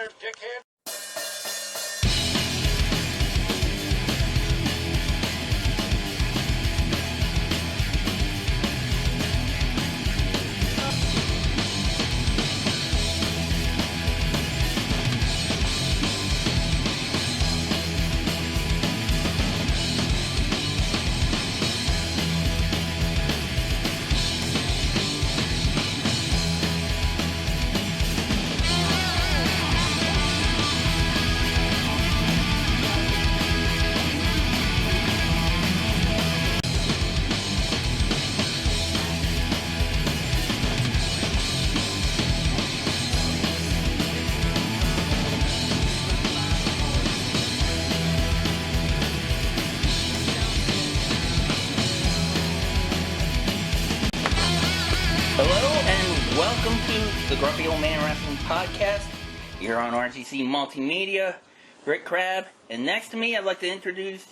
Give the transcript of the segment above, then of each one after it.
nerve, dickhead. Welcome to the Grumpy Old Man Wrestling Podcast. You're on RGC Multimedia, Rick Crab, and next to me I'd like to introduce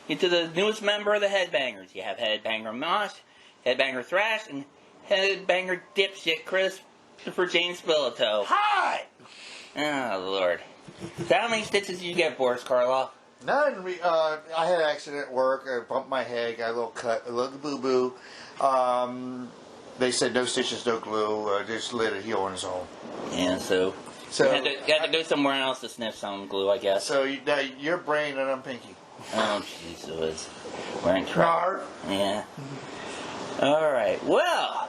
you to the newest member of the Headbangers. You have Headbanger Mosh, Headbanger Thrash, and Headbanger Dipshit Christopher James Spilito. Hi! Oh, Lord. So how many stitches did you get, Boris Karloff? None. I had an accident at work. I bumped my head, got a little cut, a little boo-boo. They said no stitches, no glue. Just let it heal on its own. Yeah, so you had to go somewhere else to sniff some glue, I guess. So now your brain and I'm pinky. Oh, Jesus. We're in trouble. Yeah. Alright, well,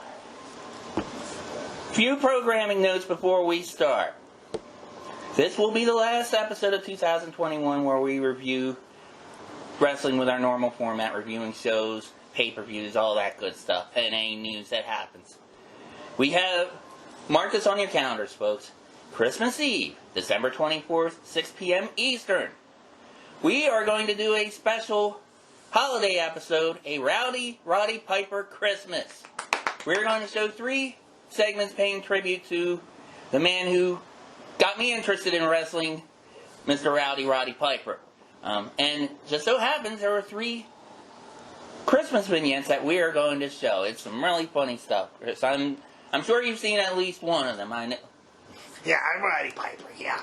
few programming notes before we start. This will be the last episode of 2021 where we review wrestling with our normal format, reviewing shows, pay-per-views, all that good stuff, and any news that happens. We have, mark this on your calendars, folks, Christmas Eve, December 24th, 6 p.m. Eastern. We are going to do a special holiday episode, a Rowdy Roddy Piper Christmas. We're going to show 3 segments paying tribute to the man who got me interested in wrestling, Mr. Rowdy Roddy Piper. And just so happens there were 3 Christmas vignettes that we are going to show. It's some really funny stuff. So I'm sure you've seen at least one of them. I know. Yeah, I'm Roddy Piper, yeah.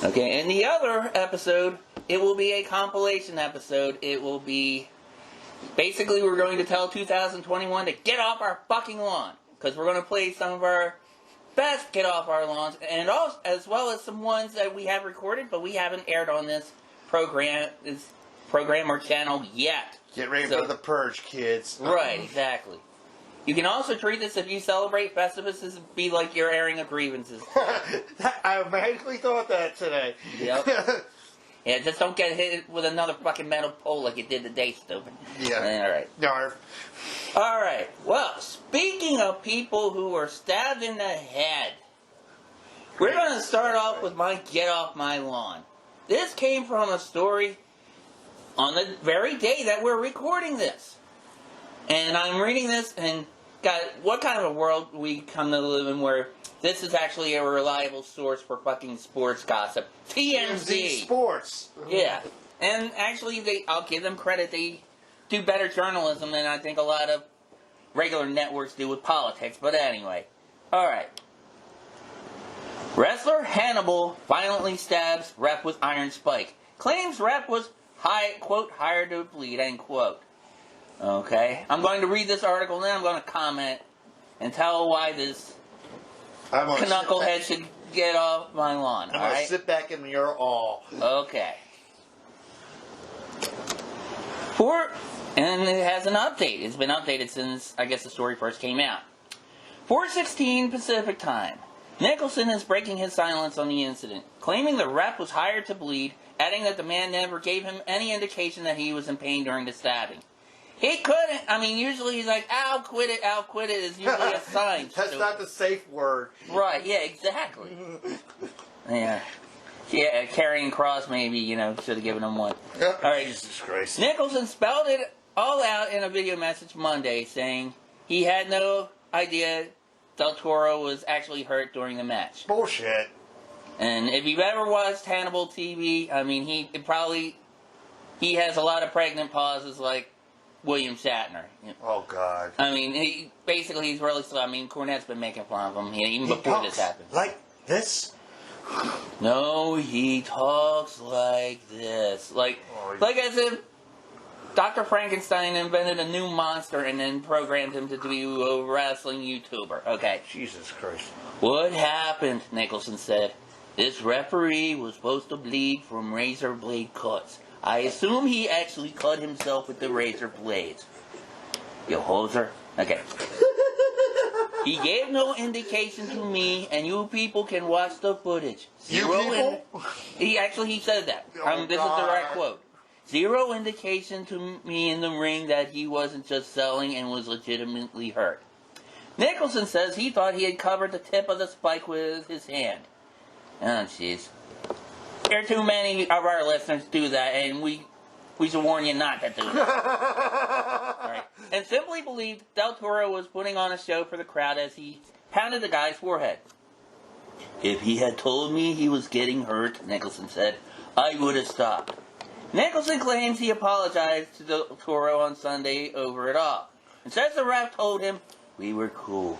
Okay, and the other episode, it will be a compilation episode. It will be, basically we're going to tell 2021 to get off our fucking lawn. Because we're going to play some of our best get off our lawns, and also, as well as some ones that we have recorded, but we haven't aired on this program or channel yet. Get ready for the purge, kids. Right, exactly. You can also treat this if you celebrate Festivus as be like you're airing of grievances. I magically thought that today. Yep. Yeah, just don't get hit with another fucking metal pole like you did today, stupid. Yeah. Alright. Darn. Alright, well, speaking of people who were stabbed in the head, we're going to start off with my Get Off My Lawn. This came from a story on the very day that we're recording this. And I'm reading this and, God, what kind of a world we come to live in where this is actually a reliable source for fucking sports gossip. TMZ Sports. Yeah. And actually, I'll give them credit. They do better journalism than I think a lot of regular networks do with politics. But anyway. Alright. Wrestler Hannibal violently stabs ref with iron spike. Claims ref was, quote, hired to bleed, end quote. Okay. I'm going to read this article and then I'm going to comment and tell why this knucklehead should get off my lawn. I'm going to sit back in your awe. Okay. And it has an update. It's been updated since, I guess, the story first came out. 4:16 Pacific Time. Nicholson is breaking his silence on the incident, claiming the ref was hired to bleed, adding that the man never gave him any indication that he was in pain during the stabbing. He couldn't. I mean, usually he's like, I'll quit it is usually a sign. That's not the safe word. Right, yeah, exactly. Yeah. Yeah, carrying cross maybe, should have given him one. All right. Jesus Christ. Nicholson spelled it all out in a video message Monday, saying he had no idea Del Toro was actually hurt during the match. Bullshit. And if you've ever watched Hannibal TV, I mean, he has a lot of pregnant pauses like William Shatner. Oh, God. I mean, he's really slow. I mean, Cornette's been making fun of him even before this happened. Like this? No, he talks like this. Like as if Dr. Frankenstein invented a new monster and then programmed him to be a wrestling YouTuber. Okay. Jesus Christ. What happened, Nicholson said. This referee was supposed to bleed from razor blade cuts. I assume he actually cut himself with the razor blades. You hoser. Okay. He gave no indication to me, and you people can watch the footage. He said that. This is the right quote. Zero indication to me in the ring that he wasn't just selling and was legitimately hurt. Nicholson says he thought he had covered the tip of the spike with his hand. Oh, jeez. There are too many of our listeners do that, and we should warn you not to do that. Right. And simply believed Del Toro was putting on a show for the crowd as he pounded the guy's forehead. If he had told me he was getting hurt, Nicholson said, I would have stopped. Nicholson claims he apologized to Del Toro on Sunday over it all, and says the ref told him, we were cool.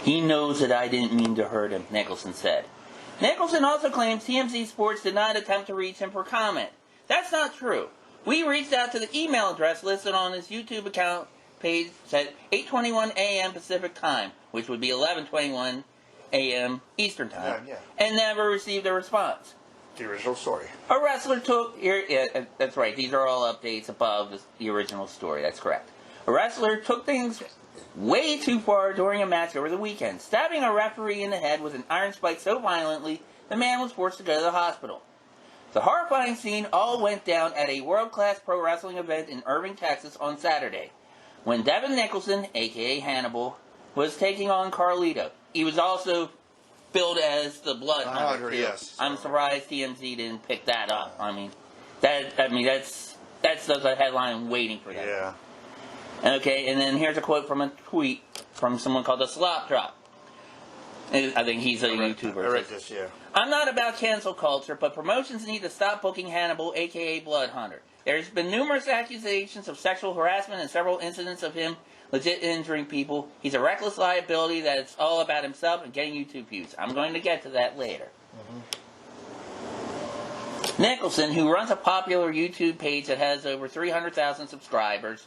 He knows that I didn't mean to hurt him, Nicholson said. Nicholson also claims TMZ Sports did not attempt to reach him for comment. That's not true. We reached out to the email address listed on his YouTube account page at 8:21 a.m. Pacific Time, which would be 11:21 a.m. Eastern Time, and never received a response. The original story. A wrestler took... that's right. These are all updates above the original story. That's correct. A wrestler took things way too far during a match over the weekend, stabbing a referee in the head with an iron spike so violently the man was forced to go to the hospital. The horrifying scene all went down at a world-class pro wrestling event in Irving, Texas on Saturday, when Devon Nicholson, a.k.a. Hannibal, was taking on Carlito. He was also billed as the Blood Hunter. Yes. I'm surprised TMZ didn't pick that up. That's the headline waiting for that. Yeah. Okay, and then here's a quote from a tweet from someone called the Slop Drop. I think he's a YouTuber. I read this, yeah. I'm not about cancel culture, but promotions need to stop booking Hannibal, a.k.a. Blood Hunter. There's been numerous accusations of sexual harassment and several incidents of him legit injuring people. He's a reckless liability that it's all about himself and getting YouTube views. I'm going to get to that later. Nicholson, who runs a popular YouTube page that has over 300,000 subscribers,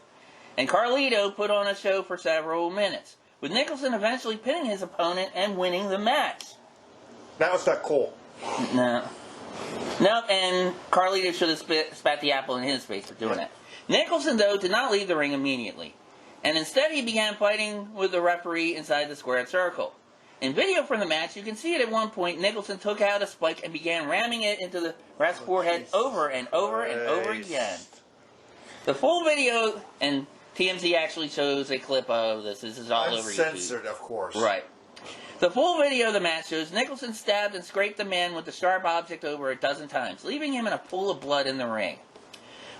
and Carlito put on a show for several minutes, with Nicholson eventually pinning his opponent and winning the match. That was not cool. No. Nope, and Carlito should have spat the apple in his face for doing it. Nicholson, though, did not leave the ring immediately, and instead he began fighting with the referee inside the squared circle. In video from the match, you can see it at one point, Nicholson took out a spike and began ramming it into the ref's forehead over and over and over again. The full video, and TMZ actually shows a clip of this. This is all over YouTube. Uncensored, of course. Right. The full video of the match shows Nicholson stabbed and scraped the man with the sharp object over a dozen times, leaving him in a pool of blood in the ring.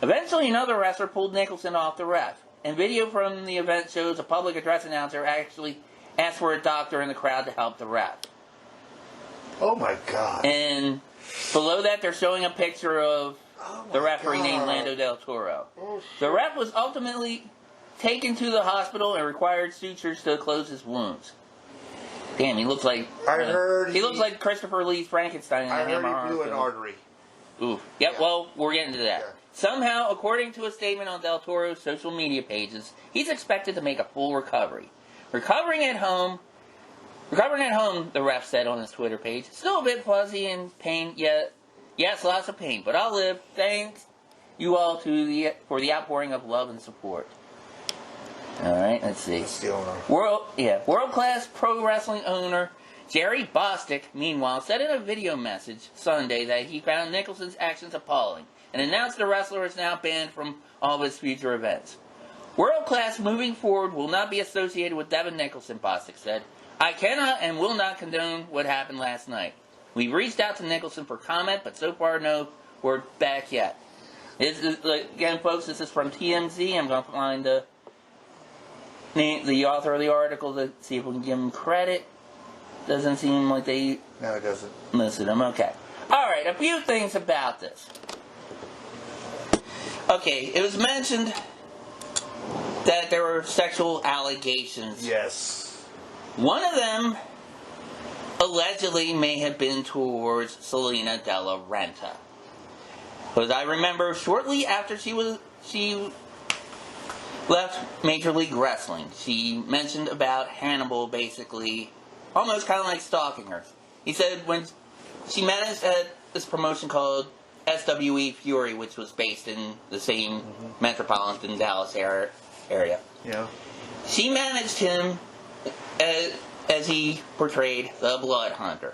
Eventually, another wrestler pulled Nicholson off the ref, and video from the event shows a public address announcer actually asked for a doctor in the crowd to help the ref. Oh my God. And below that, they're showing a picture of the referee named Lando Del Toro. The ref was ultimately taken to the hospital and required sutures to close his wounds. Damn, he looks like... he looks like Christopher Lee's Frankenstein in the Hammer. I heard he blew an artery. Ooh. Yep, yeah. Well, we're getting to that. Yeah. Somehow, according to a statement on Del Toro's social media pages, he's expected to make a full recovery. Recovering at home, the ref said on his Twitter page. Still a bit fuzzy and pain, yet... Yes, lots of pain, but I'll live. Thanks you all for the outpouring of love and support. Alright, let's see. That's the owner. World-class pro wrestling owner Jerry Bostic, meanwhile, said in a video message Sunday that he found Nicholson's actions appalling and announced the wrestler is now banned from all of his future events. World-class moving forward will not be associated with Devon Nicholson, Bostic said. I cannot and will not condone what happened last night. We've reached out to Nicholson for comment, but so far no word back yet. Again, folks, this is from TMZ. I'm going to find the author of the article to see if we can give him credit. Doesn't seem like they... No, it doesn't. Listed him. Okay. Alright, a few things about this. Okay, it was mentioned that there were sexual allegations. Yes. One of them allegedly may have been towards Selena Della Renta. Because I remember shortly after she left Major League Wrestling, she mentioned about Hannibal basically almost kind of like stalking her. He said when she managed at this promotion called SWE Fury, which was based in the same metropolitan Dallas area. Yeah. She managed him as he portrayed the Blood Hunter.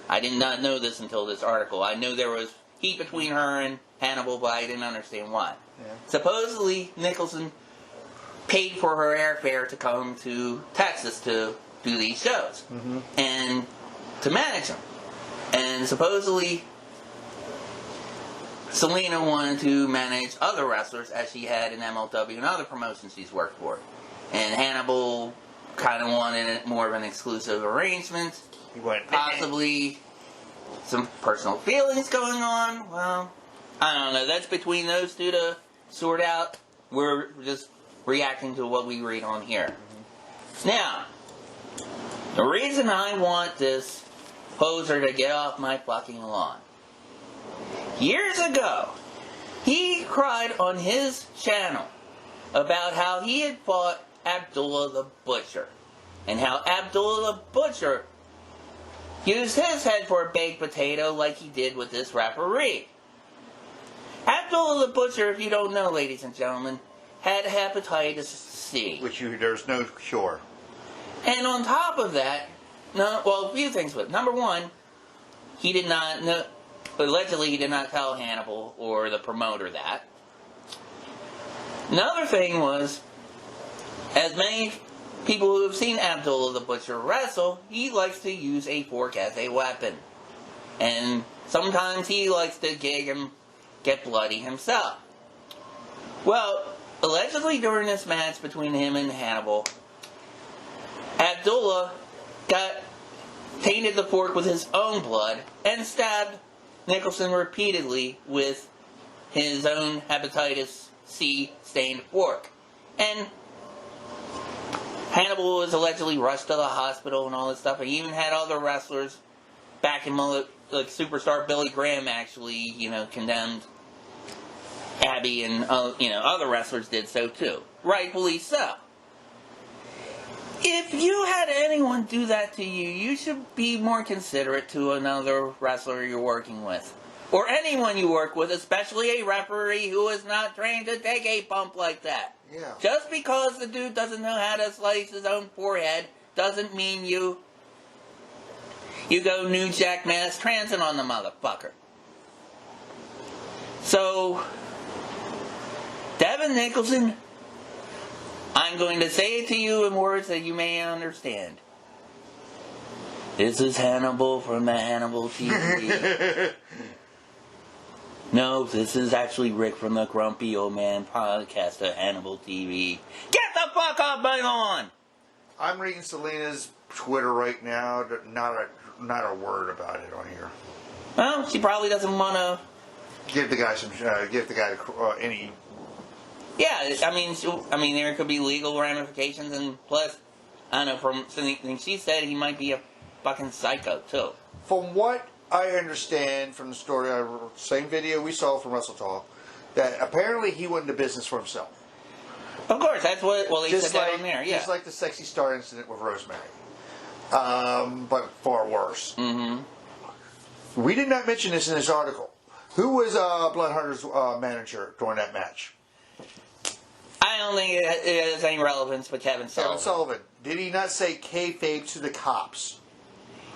I did not know this until this article. I knew there was heat between her and Hannibal, but I didn't understand why. Yeah. Supposedly, Nicholson paid for her airfare to come to Texas to do these shows and to manage them. And supposedly, Selena wanted to manage other wrestlers as she had in MLW and other promotions she's worked for. And Hannibal kind of wanted more of an exclusive arrangement. He went, possibly some personal feelings going on. Well, I don't know. That's between those two to sort out. We're just reacting to what we read on here. Now, the reason I want this poser to get off my fucking lawn. Years ago, he cried on his channel about how he had fought Abdullah the Butcher, and how Abdullah the Butcher used his head for a baked potato like he did with this referee. Abdullah the Butcher, if you don't know, ladies and gentlemen, had hepatitis C. which there's no cure. And on top of that, a few things with it. Number one, he did not know, allegedly he did not tell Hannibal or the promoter that. Another thing was, as many people who have seen Abdullah the Butcher wrestle, he likes to use a fork as a weapon. And sometimes he likes to gig and get bloody himself. Well, allegedly during this match between him and Hannibal, Abdullah tainted the fork with his own blood and stabbed Nicholson repeatedly with his own hepatitis C stained fork. And Hannibal was allegedly rushed to the hospital and all this stuff. And he even had other wrestlers back in like superstar Billy Graham actually, condemned Abby, and other wrestlers did so too. Rightfully so. If you had anyone do that to you, you should be more considerate to another wrestler you're working with. Or anyone you work with, especially a referee who is not trained to take a bump like that. Yeah. Just because the dude doesn't know how to slice his own forehead doesn't mean you go New Jack Mass Transit on the motherfucker. So, Devon Nicholson, I'm going to say it to you in words that you may understand. This is Hannibal from the Hannibal TV. No, this is actually Rick from the Grumpy Old Man podcast of Hannibal TV. Get the fuck off my lawn! I'm reading Selena's Twitter right now. Not a word about it on here. Well, she probably doesn't want to give the guy any. Yeah, I mean, there could be legal ramifications, and plus, I don't know, from something she said, he might be a fucking psycho too. From what I understand from the story, same video we saw from Wrestle Talk, that apparently he went into business for himself. Of course, that's what. Well, they said that on there. Yeah, just like the Sexy Star incident with Rosemary, but far worse. Mm-hmm. We did not mention this in this article. Who was Blood Hunter's manager during that match? I don't think it has any relevance, but Kevin Sullivan. Kevin Sullivan. Did he not say kayfabe to the cops?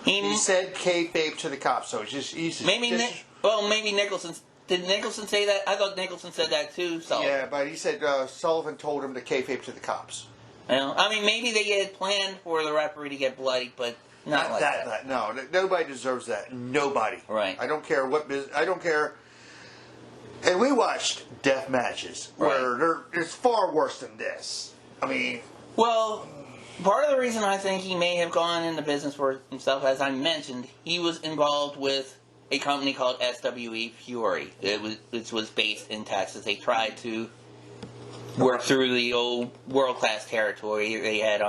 He said kayfabe to the cops, so it's just easy. Maybe Nicholson. Did Nicholson say that? I thought Nicholson said that too, Sullivan. Yeah, but he said Sullivan told him to kayfabe to the cops. Well, I mean, maybe they had planned for the referee to get bloodied, but not like that. No, nobody deserves that. Nobody. Right. I don't care what business. I don't care. And we watched death matches where it's far worse than this. I mean, well, part of the reason I think he may have gone into business for himself, as I mentioned, he was involved with a company called SWE Fury, which was based in Texas. They tried to work through the old world-class territory. They had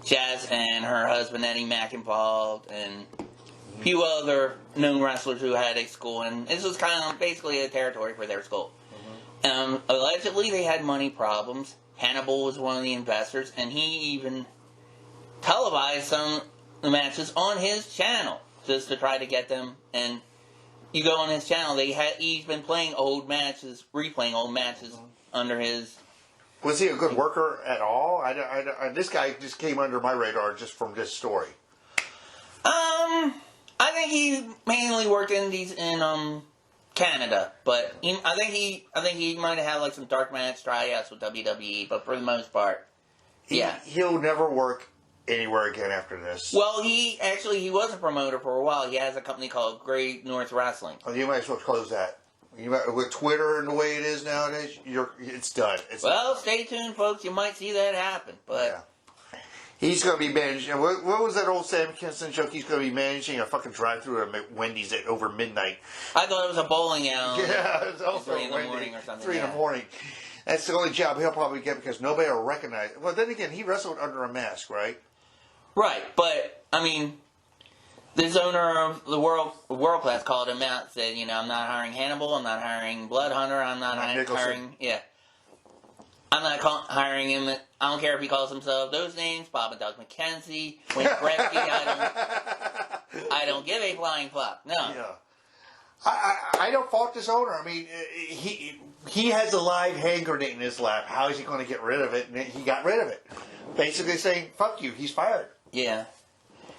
Jazz and her husband Eddie Mack involved, and a few other known wrestlers who had a school, and this was kind of basically a territory for their school. Allegedly, they had money problems. Hannibal was one of the investors, and he even televised some of the matches on his channel just to try to get them. And you go on his channel, he's been playing old matches, replaying old matches under his. Was he a good worker at all? This guy just came under my radar just from this story. I think he mainly worked indies in Canada, but I think he might have had like some dark match tryouts with WWE, but for the most part, he'll never work anywhere again after this. Well, he was a promoter for a while. He has a company called Great North Wrestling. Oh, you might as well close that. With Twitter and the way it is nowadays, it's done. Stay tuned, folks. You might see that happen, but he's going to be managing. What was that old Sam Kinison joke? He's going to be managing a fucking drive-through at Wendy's at over midnight. I thought it was a bowling alley. Yeah, it was also 3 in the morning or something. 3 in the morning. That's the only job he'll probably get because nobody will recognize. Well, then again, he wrestled under a mask, right? Right, but I mean, this owner of the World Class called him out and said, I'm not hiring Hannibal, I'm not hiring Blood Hunter, I'm not hiring, I'm not hiring him. I don't care if he calls himself those names, Bob and Doug McKenzie, Wayne Gretzky, I don't give a flying fuck, no. Yeah. I don't fault this owner. I mean, he has a live hand grenade in his lap. How is he going to get rid of it? And he got rid of it. Basically saying, fuck you, he's fired. Yeah.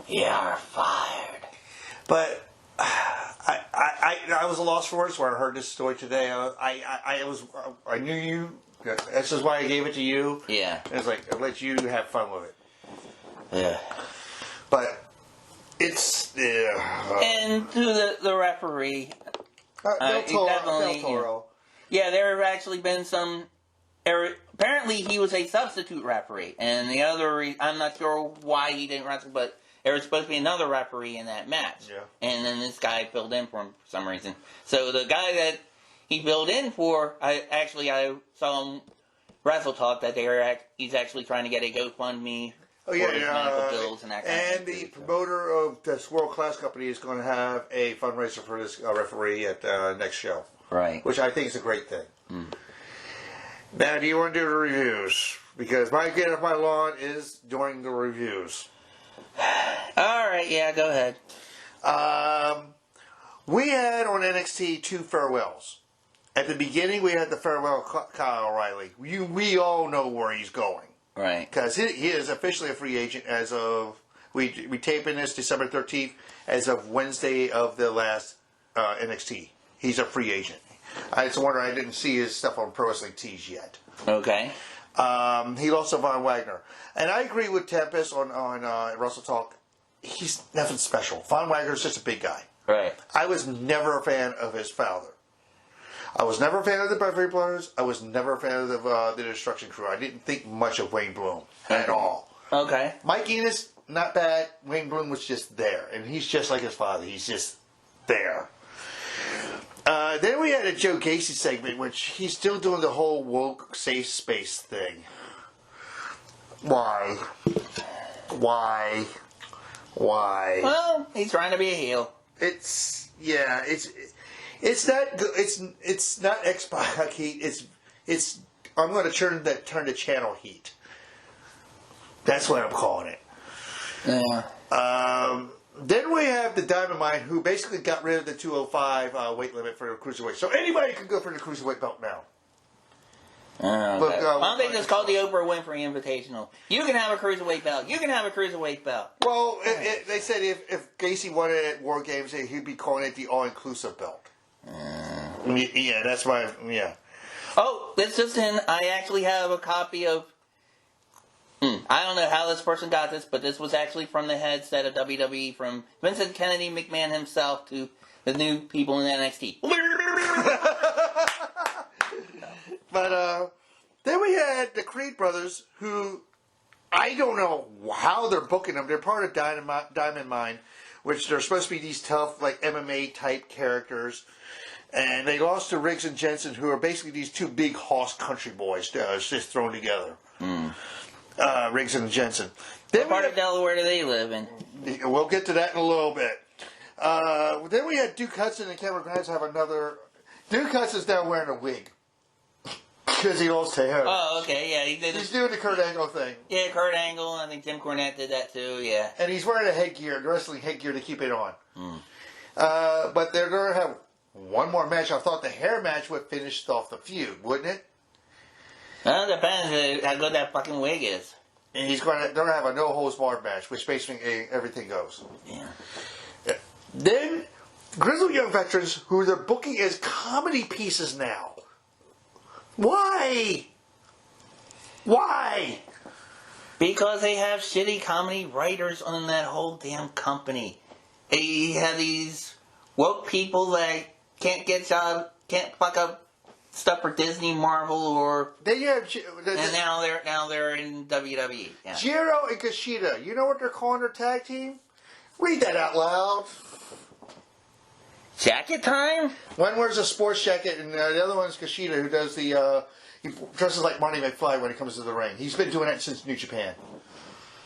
You're fired. But I was a loss for words when I heard this story today. I knew you. This is why I gave it to you. Yeah. And it's like, I'll let you have fun with it. Yeah. But it's... and to the referee... Del Toro. There have actually been some... Apparently he was a substitute referee. And the other... I'm not sure why he didn't wrestle, but there was supposed to be another referee in that match. Yeah. And then this guy filled in for him for some reason. So the guy that he filled in for... I saw him Wrestle Talk that he's actually trying to get a GoFundMe... Oh yeah, bills and that kind of the thing. promoter of this World Class Company is going to have a fundraiser for this referee at next show, right? Which I think is a great thing. Now, do you want to do the reviews? Because my get off my lawn is doing the reviews. All right, yeah, go ahead. We had on NXT 2 farewells. At the beginning, we had the farewell Kyle O'Reilly. We all know where he's going. Right. Because he is officially a free agent as of... We taping this December 13th. As of Wednesday of the last NXT. He's a free agent. It's a wonder I didn't see his stuff on Pro Wrestling Tees yet. Okay. He lost to Von Wagner. And I agree with Tempest on Wrestle Talk. He's nothing special. Von Wagner's just a big guy. Right. I was never a fan of his father. I was never a fan of the Beverly Brothers. I was never a fan of the Destruction Crew. I didn't think much of Wayne Bloom at all. Okay. Mike Enos, not bad. Wayne Bloom was just there. And he's just like his father. He's just there. Then we had a Joe Gacy segment, which he's still doing the whole woke safe space thing. Why? Well, he's trying to be a heel. It's not good. It's not Xbox heat. It's I'm going to turn the channel heat. That's what I'm calling it. Yeah. Then we have the Diamond Mine, who basically got rid of the 205 weight limit for the cruiserweight. So anybody can go for the cruiserweight belt now. Okay. Look, I think it's called the Oprah Winfrey Invitational. You can have a cruiserweight belt. You can have a cruiserweight belt. Well, they said if Gacy won it at War Games, he'd be calling it the all-inclusive belt. Yeah, that's why. Yeah. Oh, this just in. I actually have a copy of. I don't know how this person got this, but this was actually from the headset of WWE, from Vincent Kennedy McMahon himself to the new people in NXT. But then we had the Creed brothers, who I don't know how they're booking them. They're part of Diamond Mine, which they're supposed to be these tough, like MMA type characters. And they lost to Riggs and Jensen, who are basically these two big hoss country boys just thrown together. Riggs and Jensen. What part of Delaware do they live in? We'll get to that in a little bit. Then we had Duke Hudson and Cameron Grimes have another. Duke Hudson's now wearing a wig because he lost hair. Oh, okay, yeah, He's doing the Kurt Angle thing. Yeah, Kurt Angle. I think Jim Cornette did that too. Yeah. And he's wearing a headgear, wrestling headgear, to keep it on. But they're going to have one more match. I thought the hair match would finish off the feud, wouldn't it? Well, it depends how good that fucking wig is. And they're going to have a no holds barred match, which basically everything goes. Yeah. Then, Grizzled Young Veterans, who they're booking as comedy pieces now. Why? Why? Because they have shitty comedy writers on that whole damn company. They have these woke people that can't get jobs, can't fuck up stuff for Disney, Marvel, or. And now they're in WWE. Yeah. Jiro and Kushida. You know what they're calling their tag team? Read that out loud. Jacket time? One wears a sports jacket, and the other one's Kushida, who does the. He dresses like Marty McFly when he comes to the ring. He's been doing that since New Japan.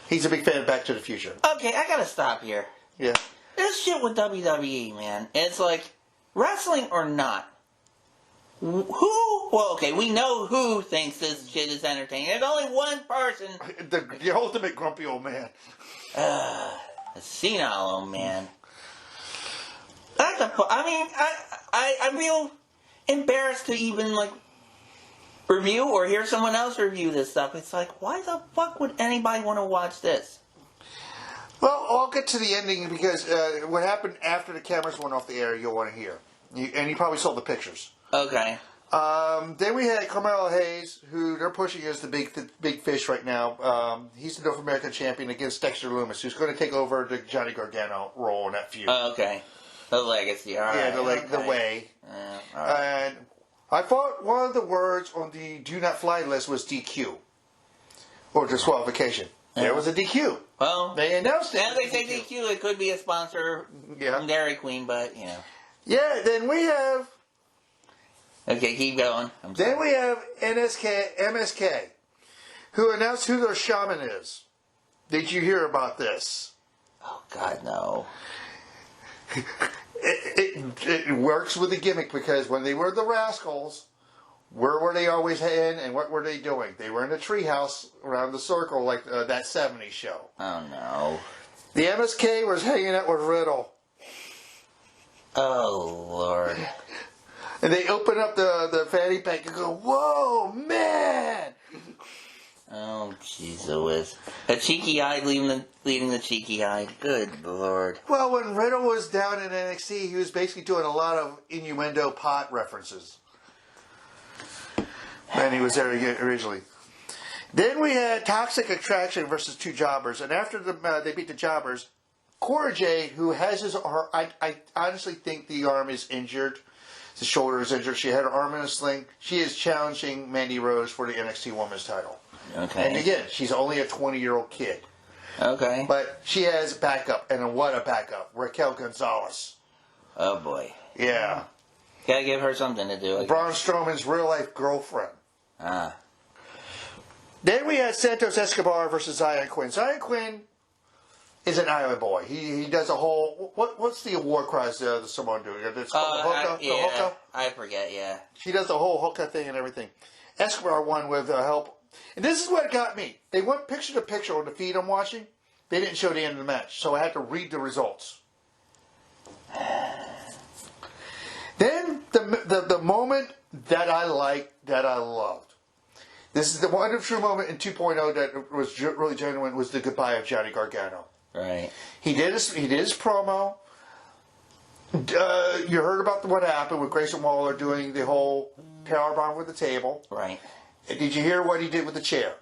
He's a big fan of Back to the Future. Okay, I gotta stop here. Yeah. This shit with WWE, man. It's like, wrestling or not. Who? Well, okay, we know who thinks this shit is entertaining. There's only one person. The ultimate grumpy old man. A senile old man. I feel embarrassed to even, like, review or hear someone else review this stuff. It's like, why the fuck would anybody want to watch this? Well, I'll get to the ending because what happened after the cameras went off the air, you'll want to hear. And you probably saw the pictures. Okay. Then we had Carmelo Hayes, who they're pushing as the big fish right now. He's the North American champion against Dexter Lumis, who's going to take over the Johnny Gargano role in that feud. Okay. The legacy, all right. Yeah, the way. All right. And I thought one of the words on the do not fly list was DQ. Or disqualification. There was a DQ. Well, they announced it. Now they say DQ, it could be a sponsor from Dairy Queen, but, you know. Yeah, then we have... Okay, keep going. Then we have MSK, who announced who their shaman is. Did you hear about this? Oh, God, no. It works with the gimmick because when they were the Rascals, where were they always in and what were they doing? They were in the treehouse around the circle like that 70s show. Oh, no. The MSK was hanging out with Riddle. Oh, Lord. And they open up the fanny pack and go, whoa, man! Oh, jeez. A cheeky eye leading the cheeky eye. Good Lord. Well, when Riddle was down in NXT, he was basically doing a lot of innuendo pot references. And he was there originally. Then we had Toxic Attraction versus two jobbers. And after they beat the jobbers, Cora Jade, who has I honestly think the arm is injured. The shoulder is injured. She had her arm in a sling. She is challenging Mandy Rose for the NXT Women's title. Okay. And again, she's only a 20-year-old kid. Okay. But she has backup, and what a backup. Raquel Gonzalez. Oh, boy. Yeah. Gotta give her something to do. Braun Strowman's real-life girlfriend. Ah. Then we had Santos Escobar versus Zion Quinn. Zion Quinn is an island boy. He does a whole... What's the award prize the Samoan do? It's called the hookah? Yeah, the hookah? I forget, yeah. She does the whole hookah thing and everything. Escobar won with help. And this is what got me. They went picture-to-picture on the feed I'm watching. They didn't show the end of the match, so I had to read the results. Then the moment that I liked, that I loved. This is the one true moment in 2.0 that was really genuine, was the goodbye of Johnny Gargano. Right. He did his promo. You heard about what happened with Grayson Waller doing the whole powerbomb with the table. Right. Did you hear what he did with the chair?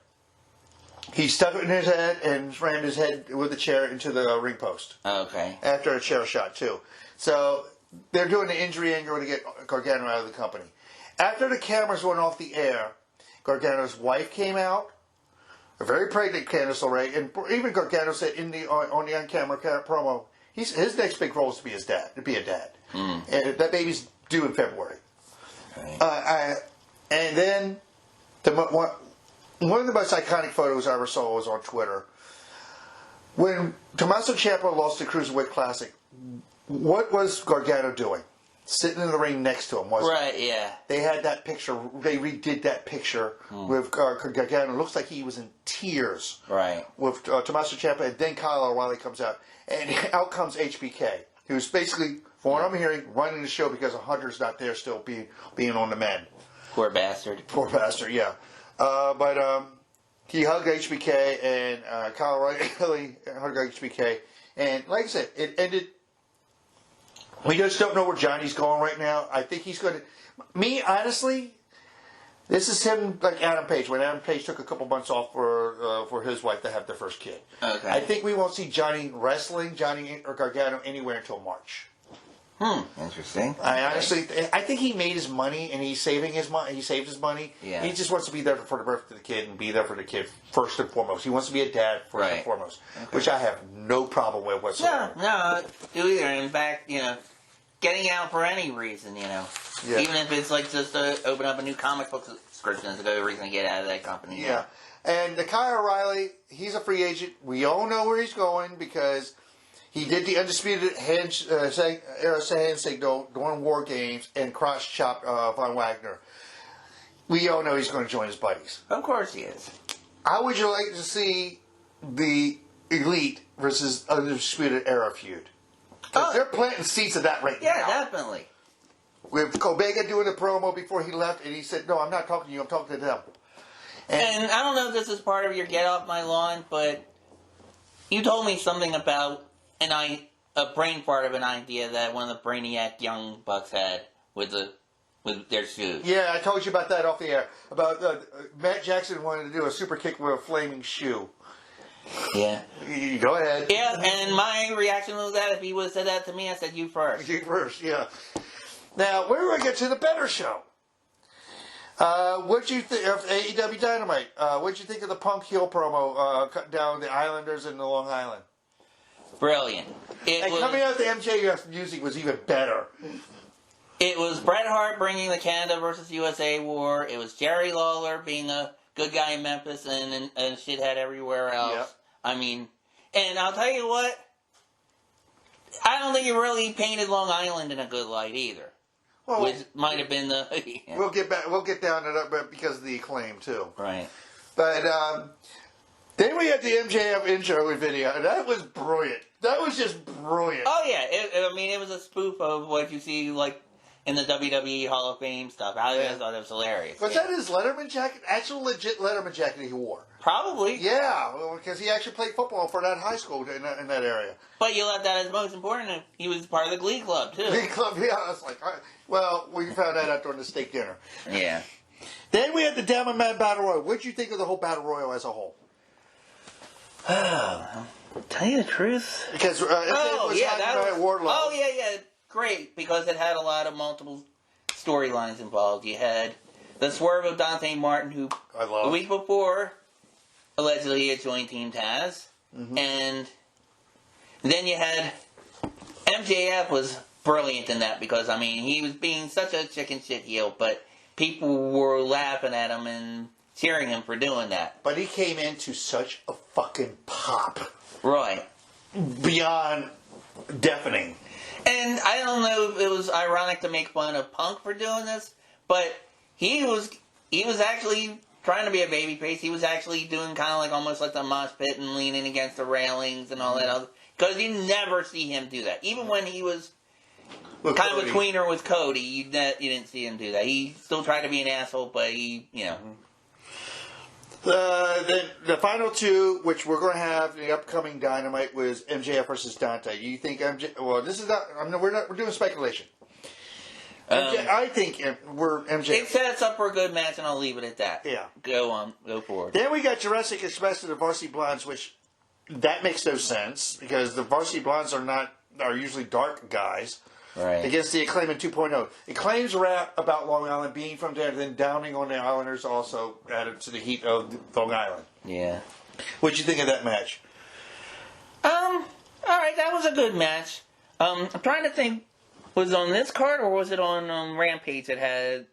He stuck it in his head and rammed his head with the chair into the ring post. Okay. After a chair shot, too. So, they're doing the injury angle to get Gargano out of the company. After the cameras went off the air, Gargano's wife came out. A very pregnant Candice LeRae. And even Gargano said on the on-camera promo, his next big role is to be a dad. And that baby's due in February. Right. And then one of the most iconic photos I ever saw was on Twitter. When Tommaso Ciampa lost the Cruiserweight Classic, what was Gargano doing? Sitting in the ring next to him, wasn't it? Right, yeah. They had that picture. They redid that picture with Gargano. It looks like he was in tears. Right. With Tommaso Ciampa, and then Kyle O'Reilly comes out. And out comes HBK, who's basically, from what I'm hearing, running the show because Hunter's not there still being on the men. Poor bastard. Poor bastard, yeah. But he hugged HBK, and Kyle O'Reilly hugged HBK. And like I said, it ended. We just don't know where Johnny's going right now. I think he's going to. Me, honestly, this is him like Adam Page. When Adam Page took a couple months off for his wife to have their first kid. Okay. I think we won't see Johnny wrestling, Johnny or Gargano anywhere until March. Interesting. I think he made his money and he's saving his money. He saved his money. Yeah. He just wants to be there for the birth of the kid and be there for the kid first and foremost. He wants to be a dad first and foremost, which I have no problem with whatsoever. No, do either. In fact, getting out for any reason, Yeah. even if it's like just to open up a new comic book subscription is a good reason to get out of that company. Yeah. And the Kyle O'Reilly, he's a free agent. We all know where he's going because he did the Undisputed handshake during War Games and cross-chopped Von Wagner. We all know he's going to join his buddies. Of course he is. How would you like to see the Elite versus Undisputed Era feud? They're planting seeds of that right now. Yeah, definitely. With Kobega doing the promo before he left, and he said, "No, I'm not talking to you. I'm talking to them." And I don't know if this is part of your get off my lawn, but you told me something about a brain part of an idea that one of the brainiac young bucks had with their shoes. Yeah, I told you about that off the air. About Matt Jackson wanted to do a super kick with a flaming shoe. Yeah. You go ahead. Yeah, and my reaction was that if he would have said that to me, I said, you first. You first, yeah. Now, we're going to get to the better show. What'd you think of AEW Dynamite? What'd you think of the Punk heel promo cut down the Islanders in the Long Island? Brilliant. Coming out the MJF music was even better. It was Bret Hart bringing the Canada versus USA war. It was Jerry Lawler being a good guy in Memphis and a shithead everywhere else. Yep. I mean, and I'll tell you what, I don't think it really painted Long Island in a good light either. Well, which might have been the... Yeah. We'll get down to that because of the acclaim, too. Right. But then we had the MJF intro video, and that was brilliant. That was just brilliant. Oh, yeah. It was a spoof of what you see, like, in the WWE Hall of Fame stuff. I thought it was hilarious. Was that his Letterman jacket? Actual legit Letterman jacket he wore? Probably. Yeah, because he actually played football for that high school in that area. But you left that as most important. He was part of the Glee Club, too. Glee Club, yeah. I was like, all right. Well, we found that out during the steak dinner. Yeah. Then we had the Diamond Man Battle Royal. What did you think of the whole Battle Royal as a whole? Tell you the truth. Because yeah, great, because it had a lot of multiple storylines involved. You had the swerve of Dante Martin, who the week before allegedly had joined Team Taz, and then you had MJF was brilliant in that because he was being such a chicken shit heel, but people were laughing at him and cheering him for doing that. But he came into such a fucking pop. Right. Beyond deafening. And I don't know if it was ironic to make fun of Punk for doing this, but he was actually trying to be a babyface. He was actually doing kind of like almost like the mosh pit and leaning against the railings and all that other. Because you never see him do that. Even when he was kind of a tweener with Cody, you didn't see him do that. He still tried to be an asshole, but The final two, which we're going to have in the upcoming Dynamite, was MJF versus Dante. You think MJF? Well, this is not. We're doing speculation. I think we're MJF. It sets up for a good match, and I'll leave it at that. Yeah. Go forward. Then we got Jurassic Express and the Varsity Blondes, which that makes no sense because the Varsity Blondes are usually dark guys. Right. Against the Acclaim in 2.0. Acclaim's rap about Long Island being from there, then downing on the Islanders also added to the heat of Long Island. Yeah. What'd you think of that match? Alright, that was a good match. I'm trying to think, was it on this card or was it on Rampage that had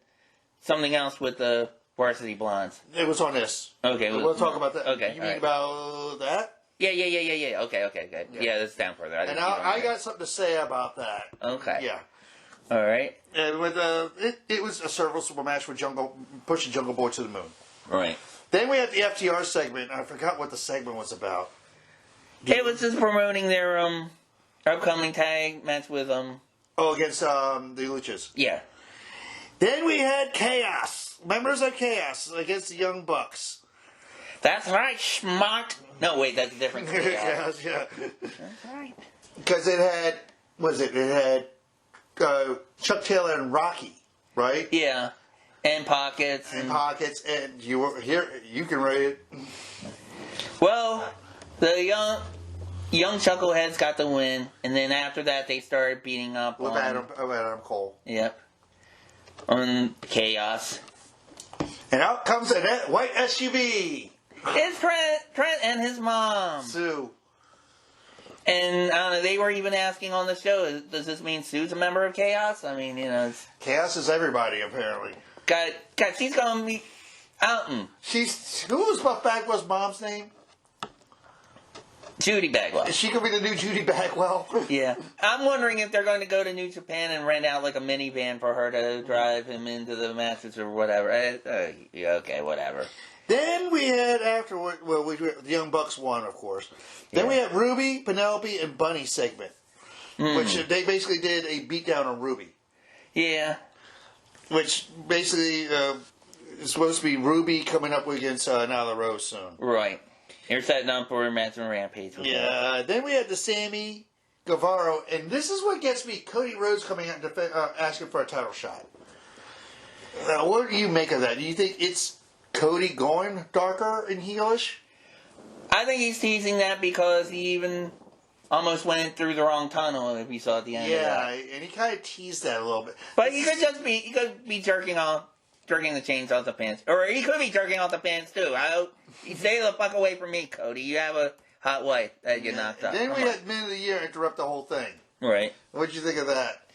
something else with the Varsity Blondes? It was on this. Okay. We'll talk about that. Okay. You mean about that? Yeah. Okay, good. Yeah, that's down further. I got something to say about that. Okay. Yeah. All right. And with it was a serviceable match with pushing Jungle Boy to the moon. Right. Then we had the FTR segment. I forgot what the segment was about. It was just promoting their upcoming tag match with against the Luchas. Yeah. Then we had Chaos. Members of Chaos against the Young Bucks. That's right, schmuck. No, wait, that's a different Chaos. Yeah. That's right. Because it had, It had Chuck Taylor and Rocky, right? Yeah. And Pockets. And Pockets, and you were here. You can rate it. Well, the young Chuckleheads got the win, and then after that they started beating up with Adam Cole. Yep. On Chaos. And out comes a white SUV. It's Trent and his mom. Sue. And I don't know, they were even asking on the show, does this mean Sue's a member of Chaos? I mean, it's... Chaos is everybody, apparently. God, she's going to be outing. Who was Buff Bagwell's mom's name? Judy Bagwell. Is she going to be the new Judy Bagwell? Yeah. I'm wondering if they're going to go to New Japan and rent out like a minivan for her to drive him into the matches or whatever. Yeah, okay, whatever. Then we had afterward, the Young Bucks won, of course. Then we had Ruby, Penelope, and Bunny segment, which they basically did a beatdown on Ruby. Yeah. Which basically is supposed to be Ruby coming up against Nyla Rose soon. Right. You're setting up for a match on Rampage. Yeah. Then we had the Sammy Guevara, and this is what gets me: Cody Rhodes coming out and asking for a title shot. What do you make of that? Do you think it's Cody going darker and heelish? I think he's teasing that because he even almost went through the wrong tunnel, if you saw at the end of that. Yeah, and he kind of teased that a little bit. But he could be jerking the chains off the pants. Or he could be jerking off the pants too. You stay the fuck away from me, Cody. You have a hot wife that you knocked up. Then we had Men of the Year interrupt the whole thing. Right. What'd you think of that?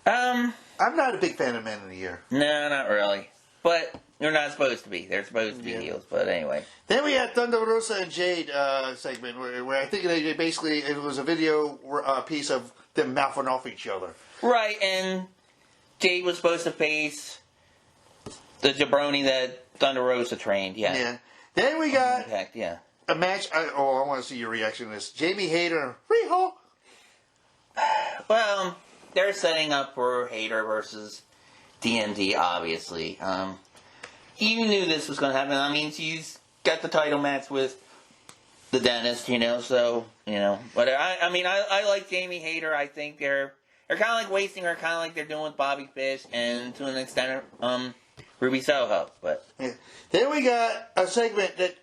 I'm not a big fan of Men of the Year. No, not really. But they're not supposed to be. They're supposed to be heels. But anyway. Then we had Thunder Rosa and Jade segment where I think they basically, it was a video piece of them mouthing off each other. Right, and Jade was supposed to face the jabroni that Thunder Rosa trained. Yeah. Then we got a match. I want to see your reaction to this. Jamie Hayter, Riho. Well, they're setting up for Hayter versus DMD, obviously. You knew this was going to happen. I mean, she's got the title match with the dentist, so, But I like Jamie Hayter. I think they're kind of like wasting her, kind of like they're doing with Bobby Fish and to an extent, Ruby Soho. But Then we got a segment that,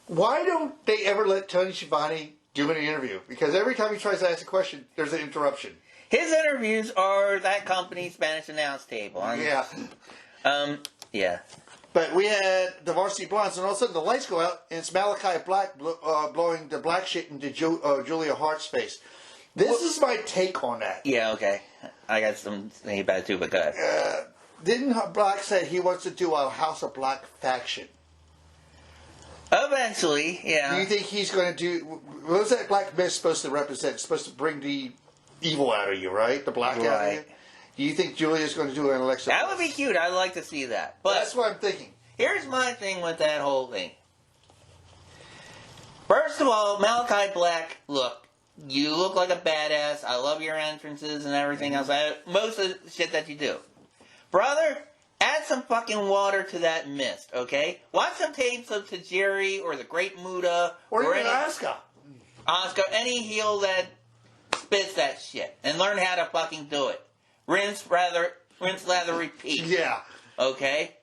why don't they ever let Tony Schiavone do an interview? Because every time he tries to ask a question, there's an interruption. His interviews are that company's Spanish announce table. Yeah. But we had the Varsity Blondes, and all of a sudden the lights go out, and it's Malachi Black blowing the black shit into Julia Hart's face. This is my take on that. Yeah, okay. I got some thing about it too, but go ahead. Didn't Black say he wants to do a House of Black faction? Eventually, yeah. Do you think he's going to do... What was that Black Mist supposed to represent? It's supposed to bring the evil out of you, right? The black out of you? Do you think Julia's going to do an Alexa? That would be cute. I'd like to see that. But that's what I'm thinking. Here's my thing with that whole thing. First of all, Malachi Black, look, you look like a badass. I love your entrances and everything else. Most of the shit that you do. Brother, add some fucking water to that mist, okay? Watch some tapes of Tajiri or the Great Muda. Or even Asuka. Asuka, any heel that spits that shit. And learn how to fucking do it. Rinse, lather, repeat. Yeah. Okay?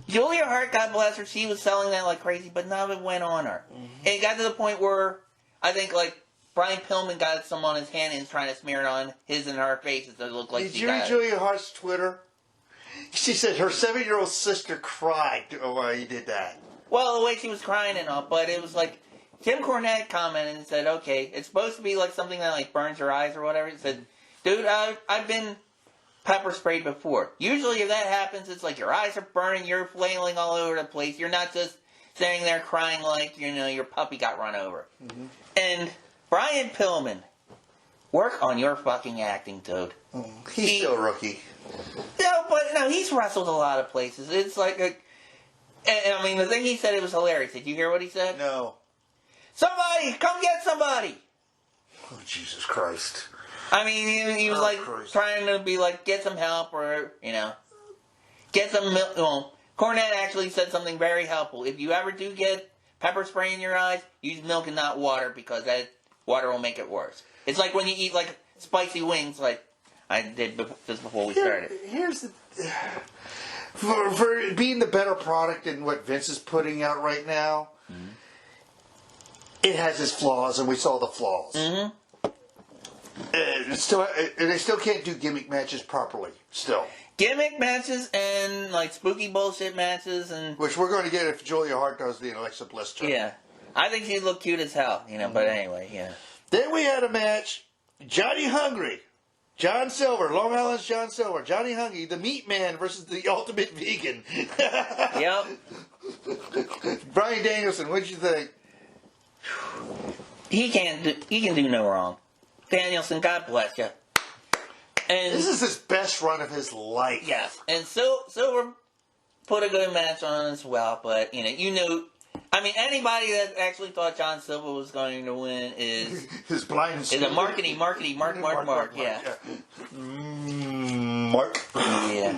Julia Hart, God bless her, she was selling that like crazy, but none of it went on her. Mm-hmm. It got to the point where I think, like, Brian Pillman got some on his hand and was trying to smear it on his and her faces to look like Did you read Julia Hart's Twitter? She said her 7-year-old sister cried while he did that. Well, the way she was crying and all, but it was like, Tim Cornette commented and said, okay, it's supposed to be like something that like burns your eyes or whatever. He said, dude, I've been pepper sprayed before. Usually if that happens, it's like your eyes are burning, you're flailing all over the place. You're not just sitting there crying like, your puppy got run over. Mm-hmm. And Brian Pillman, work on your fucking acting, dude. He's still a rookie. No, he's wrestled a lot of places. It's like and I mean, the thing he said, it was hilarious. Did you hear what he said? No. Somebody, come get somebody. Oh, Jesus Christ. I mean, he was trying to be like, get some help or, get some milk. Well, Cornette actually said something very helpful. If you ever do get pepper spray in your eyes, use milk and not water because that water will make it worse. It's like when you eat like spicy wings, like I did just before we started. Here's the... For being the better product than what Vince is putting out right now, it has its flaws, and we saw the flaws. Mm-hmm. They still can't do gimmick matches properly. Still, gimmick matches and like spooky bullshit matches, and which we're going to get if Julia Hart does the Alexa Bliss turn. Yeah, I think she'd look cute as hell, But anyway, yeah. Then we had a match: Johnny Hungry, John Silver, Long Island's John Silver, Johnny Hungry, the Meat Man versus the Ultimate Vegan. Yep. Bryan Danielson, what did you think? He can do no wrong. Danielson, God bless you. And this is his best run of his life. Yes, and Silver put a good match on as well. But I mean, anybody that actually thought John Silver was going to win is his blind is a mark. Yeah. Mark. Yeah.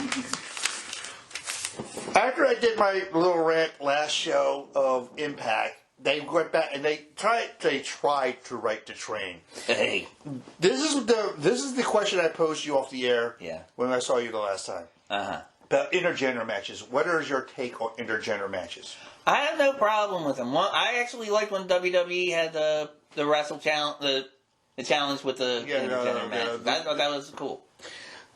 After I did my little rant last show of Impact, they went back and they tried to write the train. Hey, this is the question I posed you off the air. Yeah. When I saw you the last time. About intergender matches. What is your take on intergender matches? I have no problem with them. I actually liked when WWE had the wrestle challenge, the challenge with the intergender match. I thought that was cool.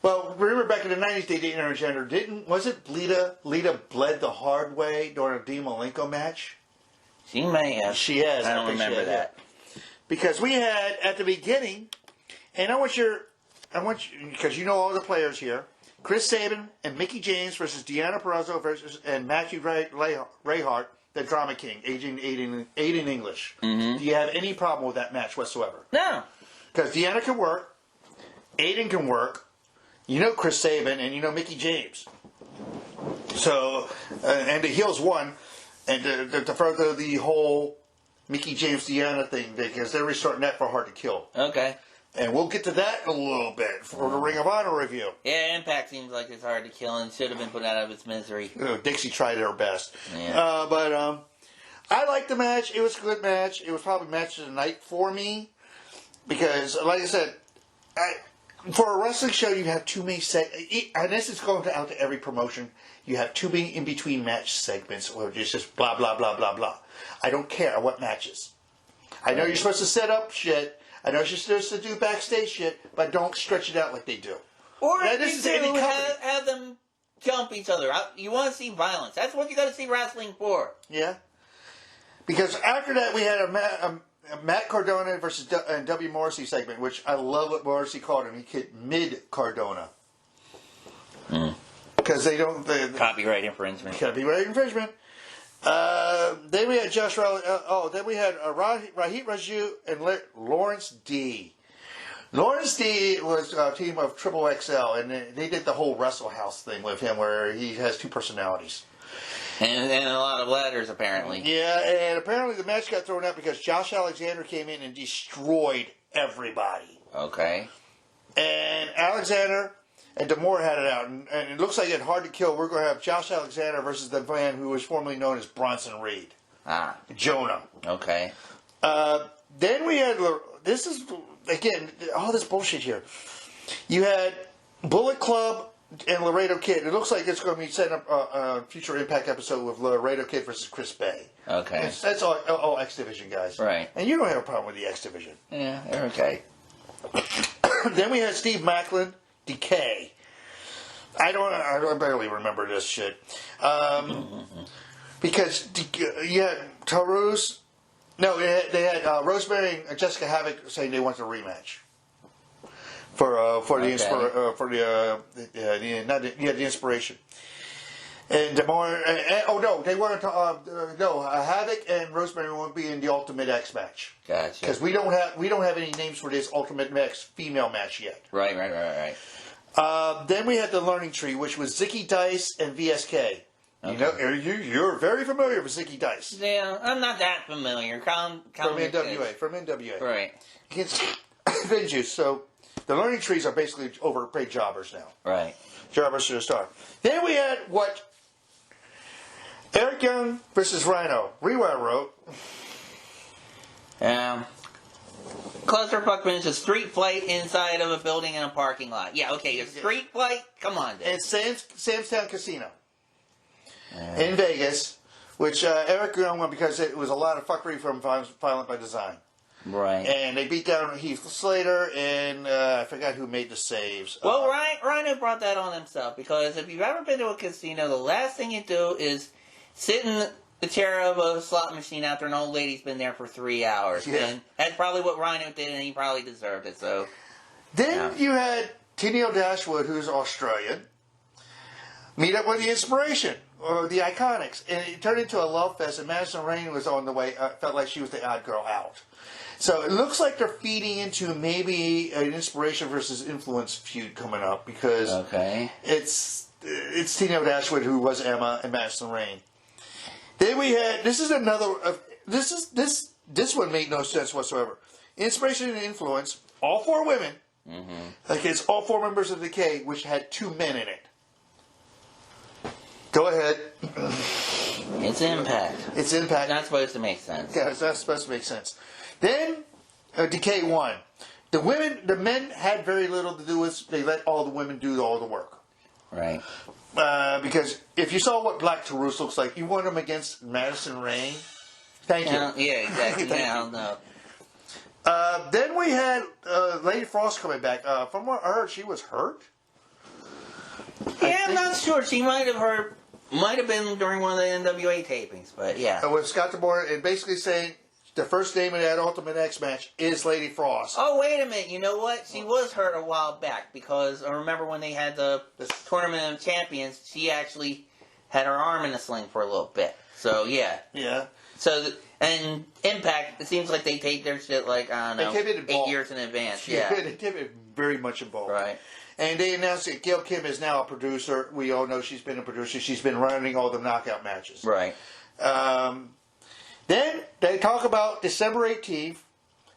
Well, remember back in the 90s they did intergender, was it Lita bled the hard way during a Dean Malenko match? She may have. She has. I don't remember that. Because we had, at the beginning, and I want you, because you know all the players here, Chris Sabin and Mickie James versus Deonna Purrazzo and Matthew Rayhart, the Drama King, Aiden English. Mm-hmm. Do you have any problem with that match whatsoever? No. Because Deonna can work, Aiden can work, Chris Sabin, and Mickie James. So, and the heels won. And to further the whole Mickie James Deonna thing, because they're restarting that for Hard to Kill. Okay. And we'll get to that in a little bit for the Ring of Honor review. Yeah, Impact seems like it's hard to kill and should have been put out of its misery. Dixie tried her best. Yeah. But I liked the match. It was a good match. It was probably match of the night for me. Because, like I said, for a wrestling show, you have too many and this is going out to every promotion. You have too many in-between match segments where it's just blah, blah, blah, blah, blah. I don't care what matches. I know you're supposed to set up shit. I know you're supposed to do backstage shit, but don't stretch it out like they do. Or if you do, have them jump each other. You want to see violence. That's what you got to see wrestling for. Yeah. Because after that, we had a Matt Cardona versus W. Morrissey segment, which I love what Morrissey called him. He hit mid-Cardona. Because they don't... Copyright infringement. Then we had Josh Riley. Then we had Rahit Raju and Lawrence D. Lawrence D was a team of Triple XL, and they did the whole Wrestle House thing with him where he has two personalities. And a lot of letters, apparently. Yeah, and apparently the match got thrown out because Josh Alexander came in and destroyed everybody. Okay. And Alexander and D'Amore had it out, and it looks like it's Hard to Kill. We're going to have Josh Alexander versus the man who was formerly known as Bronson Reed. Jonah. Okay. Then we had, this is, again, all this bullshit here. You had Bullet Club and Laredo Kid. It looks like it's going to be setting up a future Impact episode with Laredo Kid versus Chris Bay. Okay. That's all X Division guys. Right. And you don't have a problem with the X Division. Yeah, they're okay. Then we had Steve Macklin, Decay. I barely remember this shit. Because you had Taurus. No, they had Rosemary and Jessica Havoc saying they want a rematch. the inspiration. And the more, they weren't. Havoc and Rosemary won't be in the Ultimate X match. Gotcha. Because we don't have any names for this Ultimate X female match yet. Right. Then we had the Learning Tree, which was Zicky Dice and VSK. Okay. You're very familiar with Zicky Dice. Yeah, I'm not that familiar. From NWA. Right. Against Vengeance. So the Learning Trees are basically overpaid jobbers now. Right. Jobbers to the star. Then we had Eric Young versus Rhino. Rewire wrote. Clusterfuck finishes street fight inside of a building in a parking lot. Yeah, okay, a street fight? Come on, dude. And Sam's Town Casino. In Vegas, which Eric Young won because it was a lot of fuckery from Violent by Design. Right. And they beat down Heath Slater, and I forgot who made the saves. Well, Rhino brought that on himself, because if you've ever been to a casino, the last thing you do is sit in the chair of a slot machine after an old lady's been there for 3 hours. Yeah. And that's probably what Rhino did, and he probably deserved it. So Then you had Tennille Dashwood, who's Australian, meet up with the Inspiration, or the Iconics, and it turned into a love fest, and Madison Rain was on the way, felt like she was the odd girl out. So it looks like they're feeding into maybe an Inspiration versus Influence feud coming up, because it's Tennille Dashwood who was Emma and Madison Rain. Then we had, this one made no sense whatsoever. Inspiration and Influence, all 4 women, against all 4 members of the Decay, which had 2 men in it. Go ahead. it's Impact. It's Impact. Not supposed to make sense. Yeah, it's not supposed to make sense. Then Decay won. The men had very little to do with. They let all the women do all the work. Right. Because if you saw what Black Taurus looks like, you want them against Madison Rain. Thank you. Yeah, exactly. No. Then we had Lady Frost coming back. From what I heard, she was hurt. Yeah, I'm not sure. She might have been during one of the NWA tapings, but yeah. With Scott DeBoer, and basically saying the first name in that Ultimate X match is Lady Frost. Oh, wait a minute. You know what? She was hurt a while back, because I remember when they had the Tournament of Champions, she actually had her arm in a sling for a little bit. So, yeah. Yeah. So, and Impact, it seems like they tape their shit like, I don't know, 8 years in advance. Yeah. They kept it very much involved. Right. And they announced that Gail Kim is now a producer. We all know she's been a producer. She's been running all the knockout matches. Right. Then they talk about December 18th,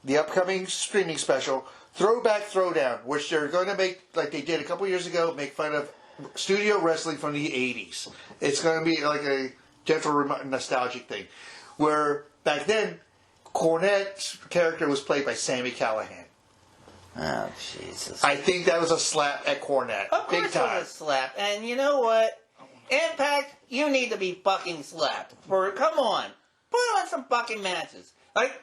the upcoming streaming special, Throwback Throwdown, which they're going to make, like they did a couple years ago, make fun of studio wrestling from the 80s. It's going to be like a gentle nostalgic thing. Where back then, Cornette's character was played by Sammy Callahan. Oh, Jesus. I think that was a slap at Cornette. Of course Big time. it was a slap. And you know what? Impact, you need to be fucking slapped. Come on. Put on some fucking matches. Like,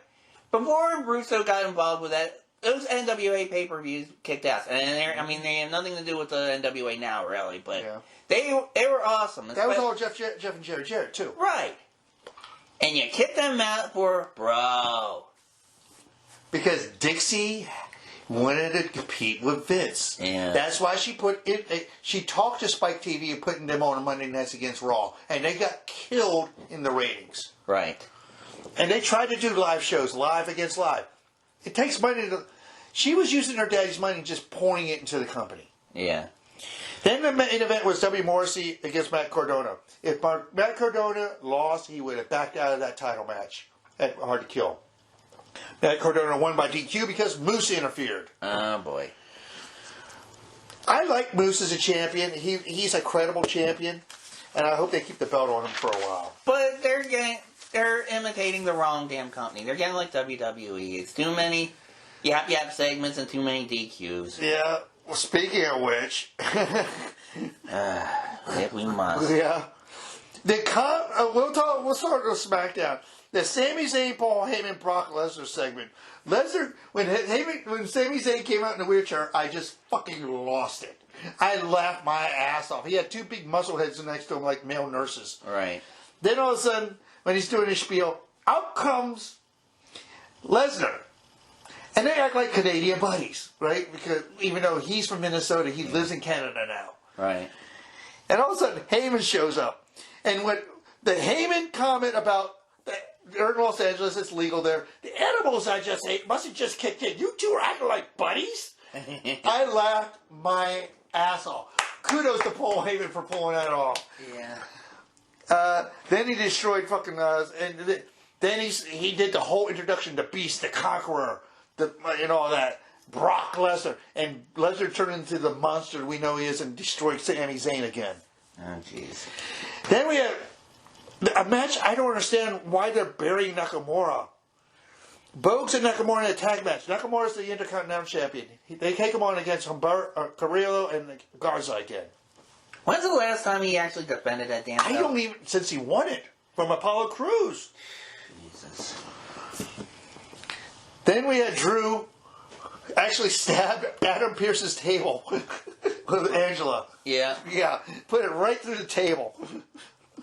before Russo got involved with that, those NWA pay-per-views kicked ass. And they have nothing to do with the NWA now, really. But they were awesome. That was all Jeff and Jerry Jarrett, too. Right. And you kicked them out for, bro. Because Dixie wanted to compete with Vince. Yeah. That's why she talked to Spike TV and putting them on Monday nights against Raw. And they got killed in the ratings. Right. And they tried to do live shows, live against live. It takes money to... She was using her daddy's money and just pouring it into the company. Yeah. Then the main event was W. Morrissey against Matt Cardona. If Matt Cardona lost, he would have backed out of that title match at Hard to Kill. Matt Cardona won by DQ because Moose interfered. Oh, boy. I like Moose as a champion. He's a credible champion, and I hope they keep the belt on him for a while. But they're imitating the wrong damn company. They're getting like WWE. It's too many yap segments and too many DQs. Yeah. Well, speaking of which, if we must. Yeah. We'll start with SmackDown. The Sami Zayn, Paul Heyman, Brock Lesnar segment. Lesnar, when Sami Zayn came out in the wheelchair, I just fucking lost it. I laughed my ass off. He had two big muscle heads next to him like male nurses. Right. Then all of a sudden, when he's doing his spiel, out comes Lesnar. And they act like Canadian buddies, right? Because even though he's from Minnesota, he lives in Canada now. Right. And all of a sudden, Heyman shows up. And what the Heyman comment about, they're in Los Angeles, it's legal there. The animals I just ate must have just kicked in. You two are acting like buddies? I laughed my ass off. Kudos to Paul Heyman for pulling that off. Yeah. Then he destroyed fucking, and then he did the whole introduction to Beast, the Conqueror, and all that. Brock Lesnar. And Lesnar turned into the monster we know he is and destroyed Sami Zayn again. Oh, jeez. Then we have a match, I don't understand why they're burying Nakamura. Bogues and Nakamura in a tag match. Nakamura's the Intercontinental Champion. They take him on against Carrillo and Garza again. When's the last time he actually defended that damn I don't even, since he won it from Apollo Crews. Jesus. Then we had Drew actually stabbed Adam Pearce's table with Angela. Yeah. Yeah, put it right through the table.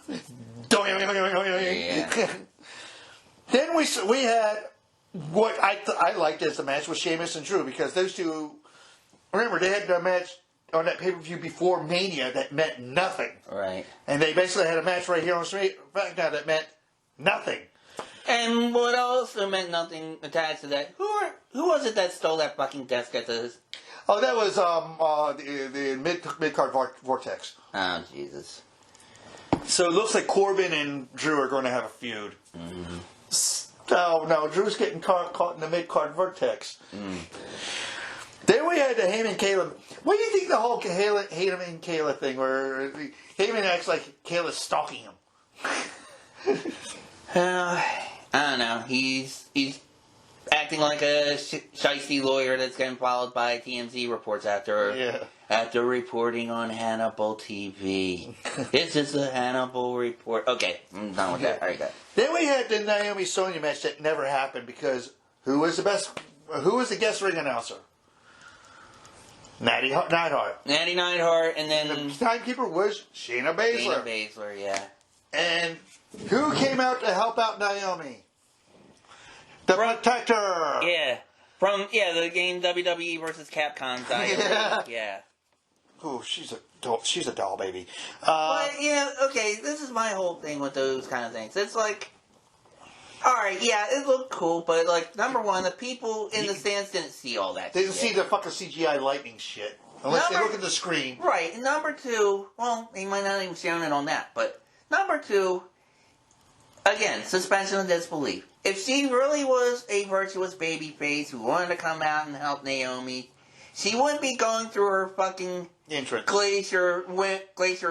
Yeah. Then we had what I liked as the match was Sheamus and Drew, because those two, remember, they had a match on that pay-per-view before Mania that meant nothing. Right. And they basically had a match right here on SmackDown that meant nothing. And what also meant nothing attached to that, who was it that stole that fucking desk at the... Oh, that was the mid-card vortex. Oh, Jesus. So it looks like Corbin and Drew are going to have a feud. Mm-hmm. Oh, no, Drew's getting caught in the mid-card vortex. Mm. Then we had the Heyman Kayla. What do you think the whole Heyman and Kayla thing, where Heyman acts like Kayla's stalking him? I don't know. He's acting like a shiesty lawyer that's getting followed by TMZ reports after reporting on Hannibal TV. This is the Hannibal report. Okay, I'm done with that. All right, good. Then we had the Naomi Sonya match that never happened because who was the guest ring announcer? Natty Neidhart. Natty Neidhart, and then The timekeeper was Shayna Baszler. Shayna Baszler, yeah. And who came out to help out Naomi? The Protector. Yeah. From the game WWE versus Capcom style. Yeah. Oh, she's a doll baby. But okay, this is my whole thing with those kind of things. It's like, alright, yeah, it looked cool, but like, number one, the people in the stands didn't see all that They didn't shit. see the fucking CGI lightning shit. Unless they look at the screen. Right, and number two, well, they might not even shown it on that, but number two, again, suspension of disbelief. If she really was a virtuous babyface who wanted to come out and help Naomi, she wouldn't be going through her fucking entrance. Glacier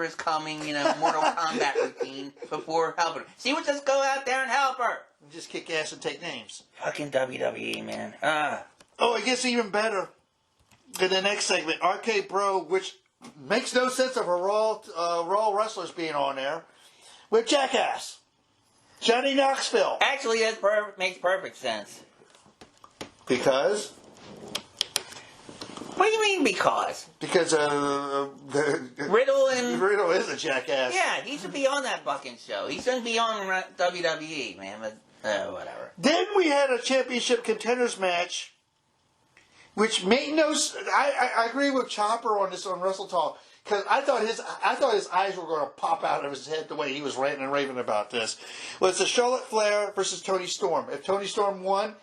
is coming, Mortal Kombat routine before helping her. She would just go out there and help her. Just kick ass and take names. Fucking WWE, man. Oh, it gets even better. In the next segment, Arcade Bro, which makes no sense of a Raw wrestlers being on there, with Jackass. Johnny Knoxville. Actually, that makes perfect sense. Because? What do you mean, because? Because Riddle is a jackass. Yeah, he should be on that fucking show. He shouldn't be on WWE, man, but whatever. Then we had a championship contenders match, which made no... I agree with Chopper on this on Wrestle Talk, because I thought his eyes were going to pop out of his head the way he was ranting and raving about this. Well, it's a Charlotte Flair versus Toni Storm. If Toni Storm won,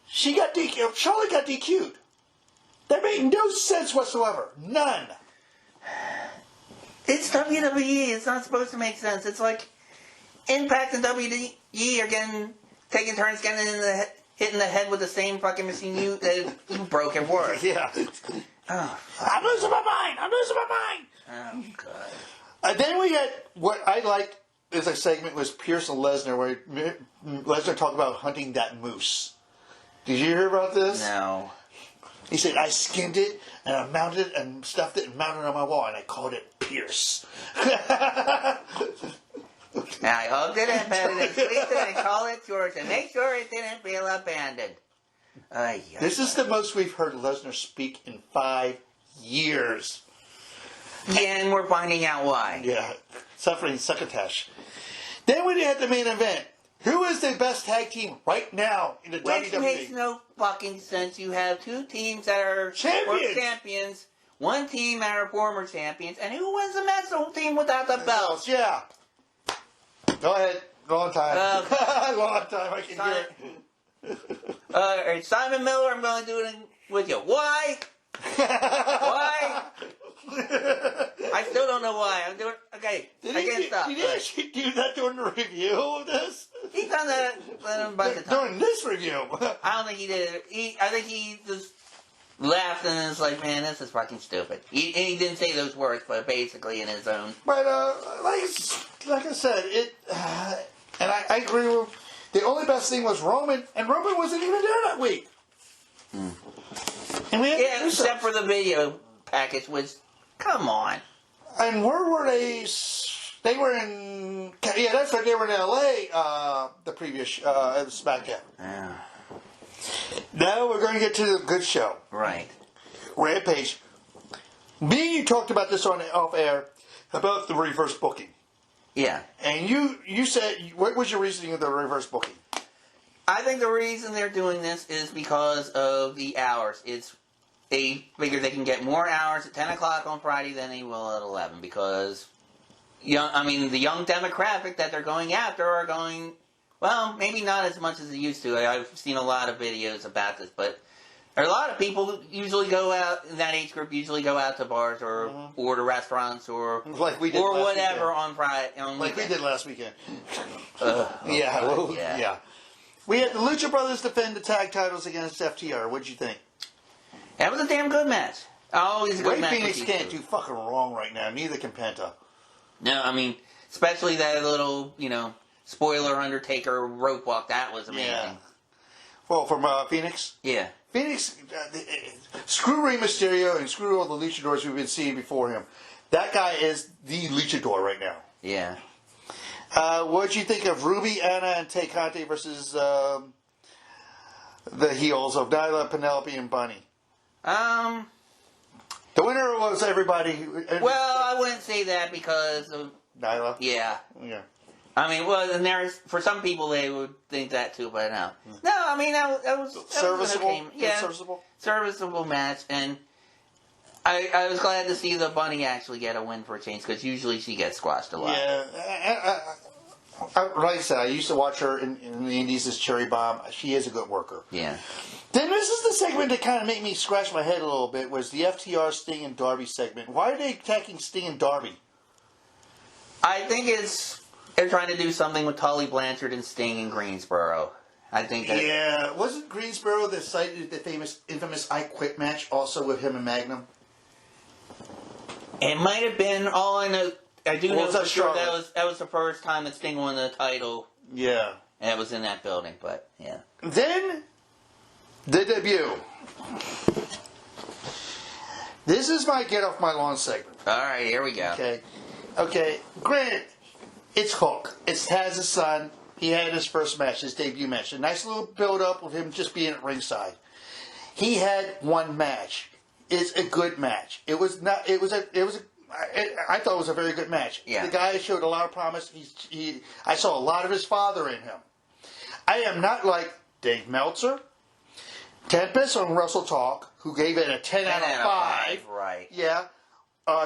she got DQ'd. Charlotte got DQ'd. That made no sense whatsoever. None. It's WWE. It's not supposed to make sense. It's like Impact and WWE are taking turns getting hitting the head with the same fucking machine you broke at work. Yeah. Oh, I'm losing my mind. Oh, God. Then we had what I liked as a segment was Pierce and Lesnar, where Lesnar talked about hunting that moose. Did you hear about this? No. He said, I skinned it, and I mounted it, and stuffed it, and mounted it on my wall, and I called it Pierce. I hugged it and petted it, squeezed it, and called it George, and make sure it didn't feel abandoned. This is the most we've heard Lesnar speak in 5 years. Yeah, and we're finding out why. Yeah, suffering succotash. Then we had the main event. Who is the best tag team right now in the Which WWE? makes no fucking sense. You have two teams that are champions, one team that are former champions, and who wins the match? The whole team without the belts. Yeah. Go ahead. Long time. Long time. I can hear it. Simon Miller, I'm going to do it with you. Why? Why? I still don't know why. I'm doing okay. I can't stop. Did he actually do that during the review of this? He's done that a bunch of times. During this review. I don't think he did it. I think he just laughed and was like, man, this is fucking stupid. He didn't say those words, but basically in his own. But like I said, and I agree with. The only best thing was Roman, and Roman wasn't even there that week. And we had except for the video package, which, come on. And where were they? They were in. Yeah, that's right. They were in L.A. The previous SmackDown. Yeah. Now we're going to get to the good show. Right. Rampage. Me and you talked about this on off air about the reverse booking. Yeah. And you said, what was your reasoning of the reverse booking? I think the reason they're doing this is because of the hours. They figure they can get more hours at 10 o'clock on Friday than they will at 11 because the young demographic that they're going after are going, well, maybe not as much as they used to. I've seen a lot of videos about this, but there are a lot of people who usually go out, in that age group, usually go out to bars or to restaurants or like we did or last whatever weekend. On Friday. Like we did last weekend. Yeah. Yeah. We had the Lucha Brothers defend the tag titles against FTR. What'd you think? That was a damn good match. Always a good match. Phoenix can't do fucking wrong right now. Neither can Penta. No, especially that little, spoiler Undertaker rope walk. That was amazing. Yeah. Well, from Phoenix? Yeah. Phoenix, screw Rey Mysterio and screw all the luchadors we've been seeing before him. That guy is the luchador right now. Yeah. What'd you think of Ruby, Anna, and Tay Conti versus the heels of Nyla, Penelope, and Bunny? The winner was everybody. Well, I wouldn't say that because of Nyla. Yeah. Yeah. And there's for some people they would think that too, but no. No, that was serviceable. Serviceable match, and I was glad to see the Bunny actually get a win for a change because usually she gets squashed a lot. Yeah. Like I said, I used to watch her in the Indies as Cherry Bomb. She is a good worker. Yeah. Then this is the segment that kind of made me scratch my head a little bit, was the FTR, Sting, and Darby segment. Why are they attacking Sting and Darby? I think they're trying to do something with Tully Blanchard and Sting in Greensboro. I think that... Yeah. Wasn't Greensboro the site, the infamous I Quit match also with him and Magnum? It might have been. All I know... I do know for sure that was the first time that Sting won the title. Yeah. And it was in that building, but yeah. Then, the debut. This is my get off my lawn segment. Alright, here we go. Okay. Granted, it's Hook. It's Taz's son. He had his first match, his debut match. A nice little build up of him just being at ringside. He had one match. It's a good match. I thought it was a very good match. Yeah. The guy showed a lot of promise. I saw a lot of his father in him. I am not like Dave Meltzer, Tempest on Russell Talk, who gave it a 10 out of 5. Right. Yeah.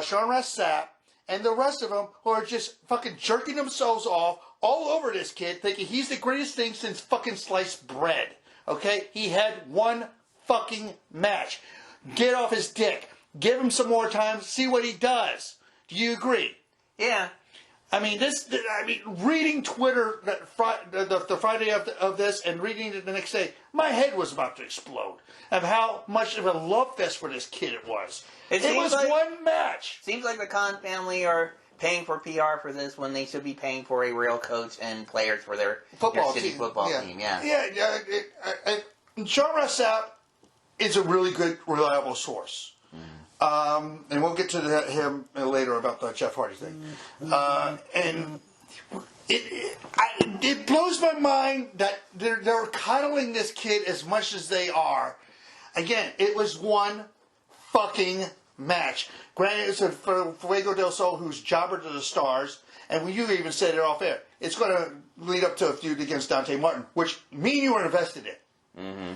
Sean Ross Sapp, and the rest of them who are just fucking jerking themselves off all over this kid, thinking he's the greatest thing since fucking sliced bread. Okay? He had one fucking match. Get off his dick. Give him some more time, see what he does. Do you agree? Yeah. Reading Twitter the Friday of this and reading it the next day, my head was about to explode of how much of a love fest for this kid it was. It was like, one match. Seems like the Khan family are paying for PR for this when they should be paying for a real coach and players for their city football team. Yeah. Sean Ross Sapp is a really good, reliable source. And we'll get to him later about the Jeff Hardy thing. And it blows my mind that they're coddling this kid as much as they are. Again, it was one fucking match. Granted, it's for Fuego del Sol, who's jobber to the stars, and you even said it off air. it's going to lead up to a feud against Dante Martin, which me and you are invested in. Mm-hmm.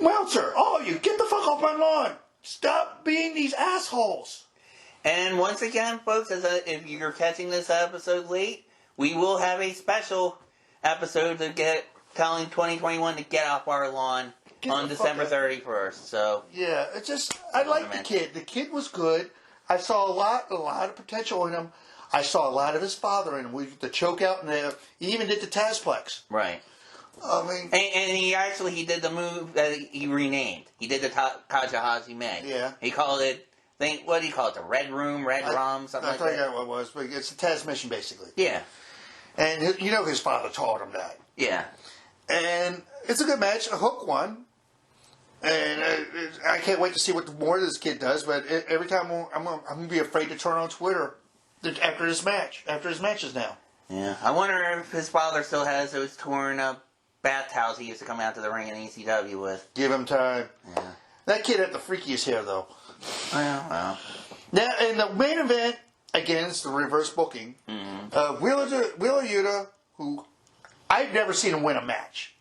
Meltzer, all of you, get the fuck off my lawn. Stop being these assholes. And once again, folks, if you're catching this episode late, we will have a special episode to telling 2021 to get off our lawn on December 31st. So yeah, it's just I like the kid. The kid was good. I saw a lot of potential in him. I saw a lot of his father in him. The choke out, and he even did the Tazplex. Right. I mean, and he did the move that he renamed. He did the Kajahazi Meg. Yeah. He called it. What do you call it? The Red Room, Red Rum, something like that. I forgot what it was, but it's a Taz mission basically. Yeah. And his father taught him that. Yeah. And it's a good match. Hook won. And I can't wait to see what more this kid does. But every time I'm going to be afraid to turn on Twitter after this match. After his matches now. Yeah. I wonder if his father still has those torn up bath towels he used to come out to the ring in ECW with. Give him time. Yeah. That kid had the freakiest hair, though. Well. Now, in the main event, again, it's the reverse booking. Mm-hmm. Wheeler Yuta, who I've never seen him win a match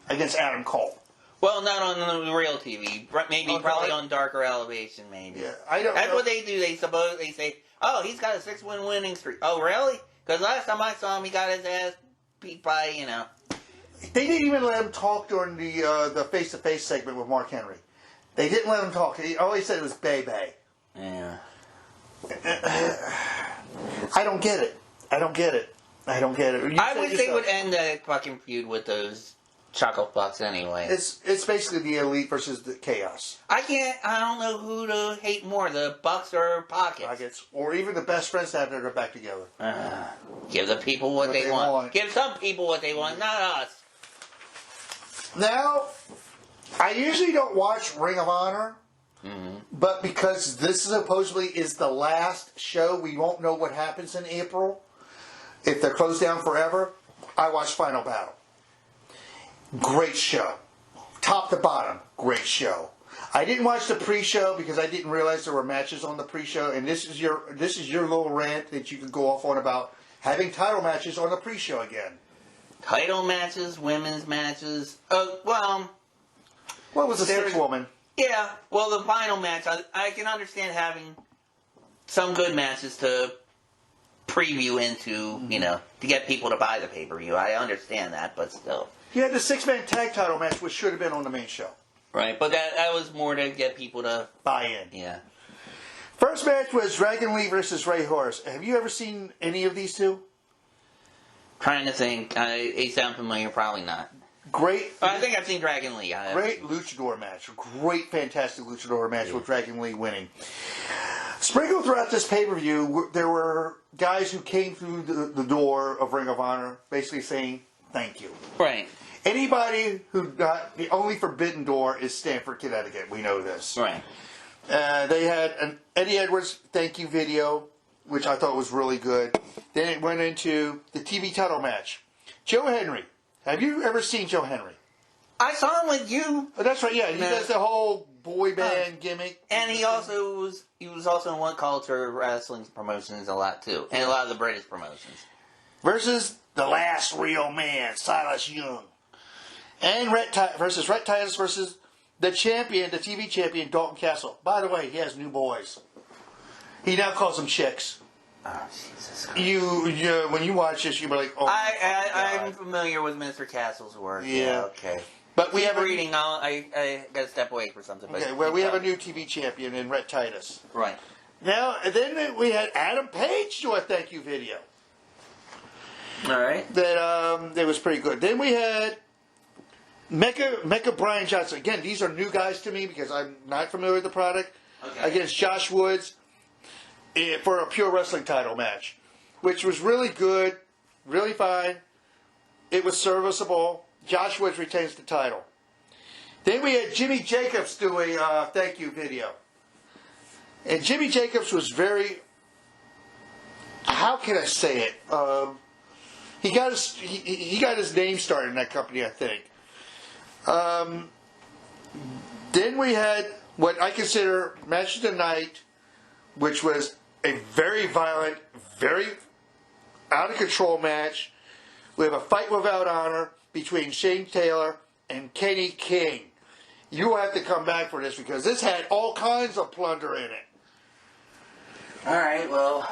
against Adam Cole. Well, not on the real TV. Maybe probably on Darker Elevation. Maybe. Yeah, I don't. That's what they do. They say, "Oh, he's got a 6-win winning streak." Oh, really? Because last time I saw him, he got his ass beat by They didn't even let him talk during the face-to-face segment with Mark Henry. They didn't let him talk. All he said was "Bay." Yeah. I don't get it. I wish they would end that fucking feud with those Choco Bucks anyway. It's basically the Elite versus the Chaos. I don't know who to hate more, the Bucks or Pockets. Or even the best friends that are back together. Give the people what they want. Give some people what they want, not us. Now, I usually don't watch Ring of Honor. Mm-hmm. But because this supposedly is the last show, we won't know what happens in April. If they're closed down forever, I watched Final Battle. Great show. Top to bottom, great show. I didn't watch the pre-show because I didn't realize there were matches on the pre-show, and this is your little rant that you can go off on about having title matches on the pre-show again. Title matches, women's matches. What was the sixth woman? Yeah, well, the final match, I can understand having some good matches to preview into, to get people to buy the pay-per-view. I understand that, but still. You had the 6-man tag title match, which should have been on the main show. Right, but that was more to get people to buy in. Yeah. First match was Dragon Lee versus Ray Horus. Have you ever seen any of these two? Trying to think. They sound familiar, probably not. Great. I think I've seen Dragon Lee. Great luchador match. Great, fantastic luchador match with Dragon Lee winning. Sprinkled throughout this pay-per-view, there were guys who came through the door of Ring of Honor basically saying, thank you. Right. Anybody who got the only forbidden door is Stamford, Connecticut. We know this. Right. They had an Eddie Edwards thank you video, which I thought was really good. Then it went into the TV title match. Joe Henry. Have you ever seen Joe Henry? I saw him with you. Oh, that's right. Yeah, he does the whole boy band gimmick. And he was also in One Culture Wrestling promotions a lot too, and a lot of the British promotions. Versus the last real man, Silas Young, and versus Rhett Titus versus the champion, the TV champion, Dalton Castle. By the way, he has new boys. He now calls them chicks. Oh, Jesus Christ. When you watch this, you'll be like, oh, I'm familiar with Mr. Castle's work. Yeah, okay. But we have reading. I got to step away for something. Okay, well, we have a new TV champion in Rhett Titus. Right. Now, then we had Adam Page do a thank you video. All right. That was pretty good. Then we had Mecca Brian Johnson. Again, these are new guys to me because I'm not familiar with the product. Okay. Against Josh Woods for a pure wrestling title match, which was really good, really fine. It was serviceable. Josh Woods retains the title. Then we had Jimmy Jacobs do a thank you video. And Jimmy Jacobs was very, how can I say it? He got his name started in that company, I think. Then we had what I consider match of the night, which was a very violent, very out of control match. We have a fight without honor between Shane Taylor and Kenny King. You have to come back for this because this had all kinds of plunder in it. All right, well.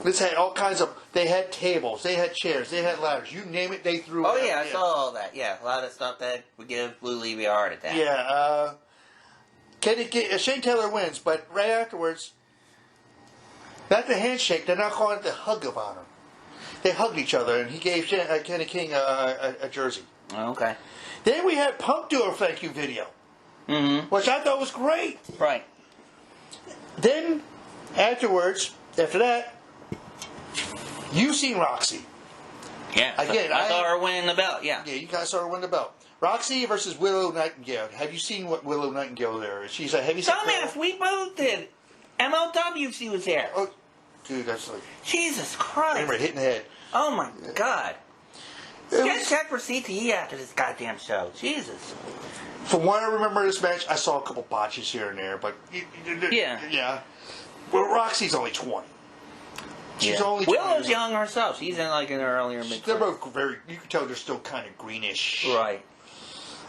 This had all kinds of. They had tables, they had chairs, they had ladders. You name it, they threw it. Oh yeah, I saw all that. Yeah, a lot of stuff that would give Blue Levy a heart attack. Yeah, Shane Taylor wins, but right afterwards, not the handshake. They're not calling it the hug of honor. They hugged each other, and he gave Kenny King a jersey. Okay. Then we had Punk do a thank you video, which I thought was great. Right. Then afterwards, after that, you seen Roxy. Yeah. Again, I saw her winning the belt. Yeah. Yeah, you guys saw her win the belt. Roxy versus Willow Nightingale. Have you seen what Willow Nightingale there is? She's a heavy set. Dumbass, we both did. MLW, she was there. Oh, dude, that's like. Jesus Christ. Remember, hitting the head. Oh my God. It Just was- check for CTE after this goddamn show. Jesus. From what I remember this match, I saw a couple botches here and there, but Yeah. yeah. Well, Roxy's only 20. She's only 20. Willow's young herself. She's in like in her earlier mid. They're both very. You can tell they're still kind of greenish. Right.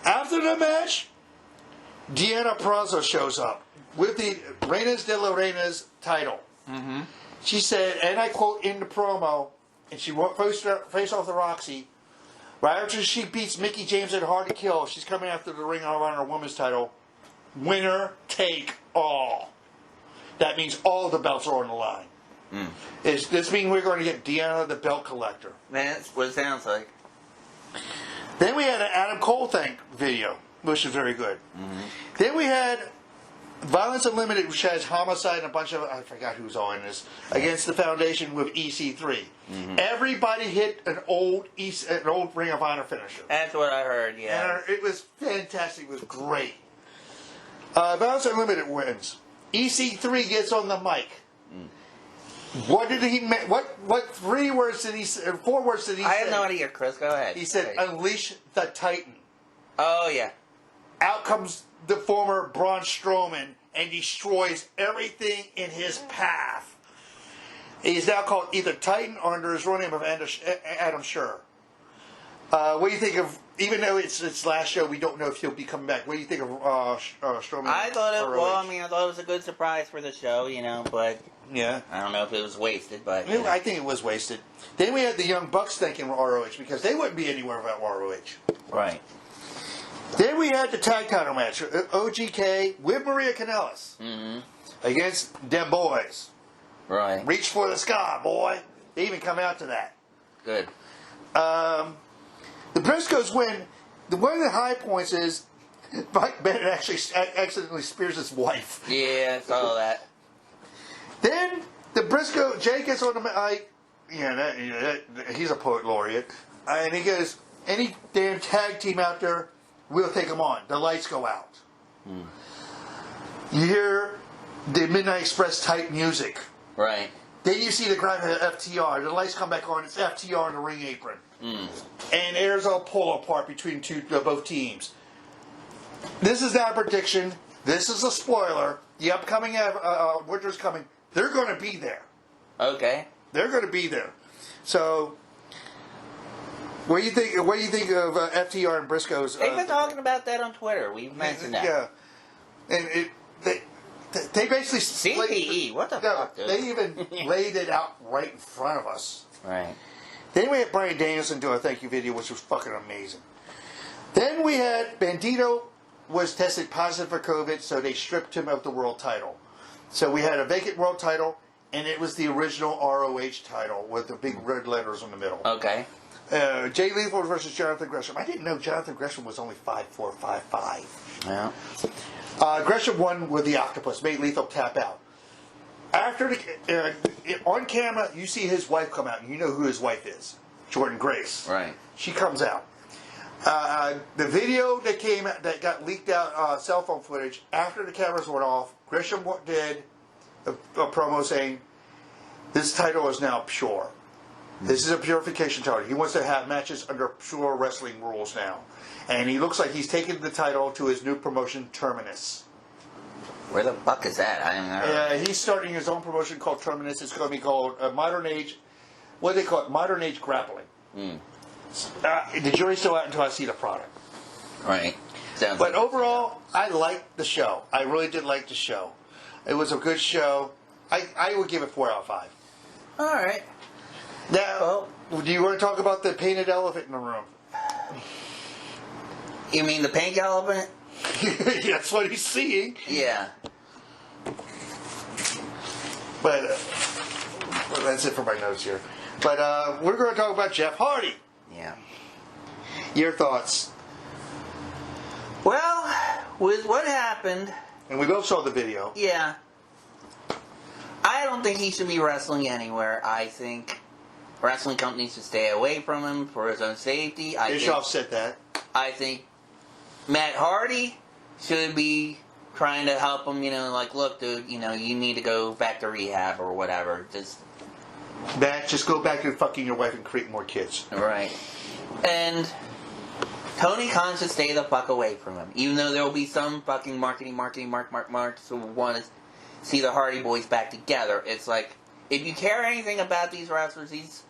After the match, Deanna Purrazzo shows up with the Reinas de la Reinas title. Mm-hmm. She said, and I quote in the promo, and she won't face off the Roxy. Right after she beats Mickie James at Hard to Kill, she's coming after the Ring of Honor Women's title. Winner take all. That means all the belts are on the line. Does this mean we're going to get Deanna the belt collector? That's what it sounds like. Then we had an Adam Cole thank video, which is very good. Then we had Violence Unlimited, which has Homicide and a bunch of, I forgot who's all in this, against the Foundation with EC3. Everybody hit an old Ring of Honor finisher. That's what I heard, yeah. And it was fantastic. It was great. Violence Unlimited wins. EC3 gets on the mic. What did he? What 3 words did he? 4 words did he say? I have no idea, Chris. Go ahead. He said, "Unleash the Titan." Oh yeah. Out comes the former Braun Strowman and destroys everything in his path. He's now called either Titan or under his real name of Adam Scherr. What do you think of? Even though it's his last show, we don't know if he'll be coming back. What do you think of Strowman? I thought it. ROH? Well, I mean, I thought it was a good surprise for the show, you know. But Yeah. I don't know if it was wasted. But I think it was wasted. Then we had the Young Bucks thanking ROH because they wouldn't be anywhere without ROH. right. Then we had the tag title match, OGK with Maria Kanellis against them boys. Right. Reach for the sky, boy. They even come out to that. Good. The Briscoes win. One of the high points is Mike Bennett actually accidentally spears his wife. Yeah, I saw that. Then the Briscoe, Jay gets on the mic. He's a poet laureate. And he goes, any damn tag team out there, we'll take them on. The lights go out. You hear the Midnight Express type music. Right. Then you see the crowd at FTR. The lights come back on. It's FTR in the ring apron. And there's a pull apart between both teams. This is not a prediction. This is a spoiler. The upcoming winter's coming. They're going to be there. Okay. They're going to be there. So, what do you think? What do you think of FTR and Briscoes? They've been talking about that on Twitter. We've mentioned that. Yeah, and they basically CPE. What the fuck, dude? They even laid it out right in front of us. Right. Then we had Bryan Danielson do a thank you video, which was fucking amazing. Then we had Bandito was tested positive for COVID, so they stripped him of the world title. So we had a vacant world title, and it was the original ROH title with the big red letters in the middle. Okay. Jay Lethal versus Jonathan Gresham. I didn't know Jonathan Gresham was only 5'4", 5'5". Yeah. Gresham won with the octopus, made Lethal tap out. After on camera, you see his wife come out, and you know who his wife is, Jordan Grace. Right. She comes out. The video that got leaked out, cell phone footage, after the cameras went off, Gresham did a promo saying, "This title is now pure. This is a purification title. He wants to have matches under pure wrestling rules now." And he looks like he's taking the title to his new promotion, Terminus. Where the fuck is that? I don't know. He's starting his own promotion called Terminus. It's going to be called Modern Age what they call it, modern age grappling. The jury's still out until I see the product. Right. But overall, I liked the show. I really did like the show. It was a good show. I would give it 4 out of 5. All right. Now, do you want to talk about the painted elephant in the room? You mean the pink elephant? That's what he's seeing. Yeah. But well, that's it for my notes here. But we're going to talk about Jeff Hardy. Yeah. Your thoughts? Well, with what happened... And we both saw the video. Yeah. I don't think he should be wrestling anywhere. I think wrestling companies should stay away from him for his own safety. Bischoff said that. I think Matt Hardy should be trying to help him, like, look, dude, you need to go back to rehab or whatever. Matt, just go back to fucking your wife and create more kids. Right. And Tony Khan should stay the fuck away from him. Even though there will be some fucking marks who want to see the Hardy Boys back together. It's like, if you care anything about these wrestlers,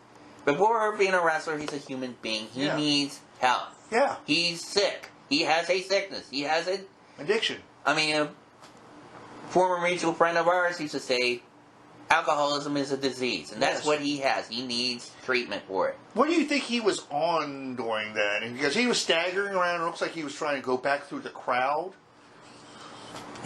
before being a wrestler, he's a human being. He needs help. Yeah. He's sick. He has a sickness. He has an addiction. I mean, a former mutual friend of ours used to say, alcoholism is a disease, and that's what he has. He needs treatment for it. What do you think he was on during that? Because he was staggering around. It looks like he was trying to go back through the crowd.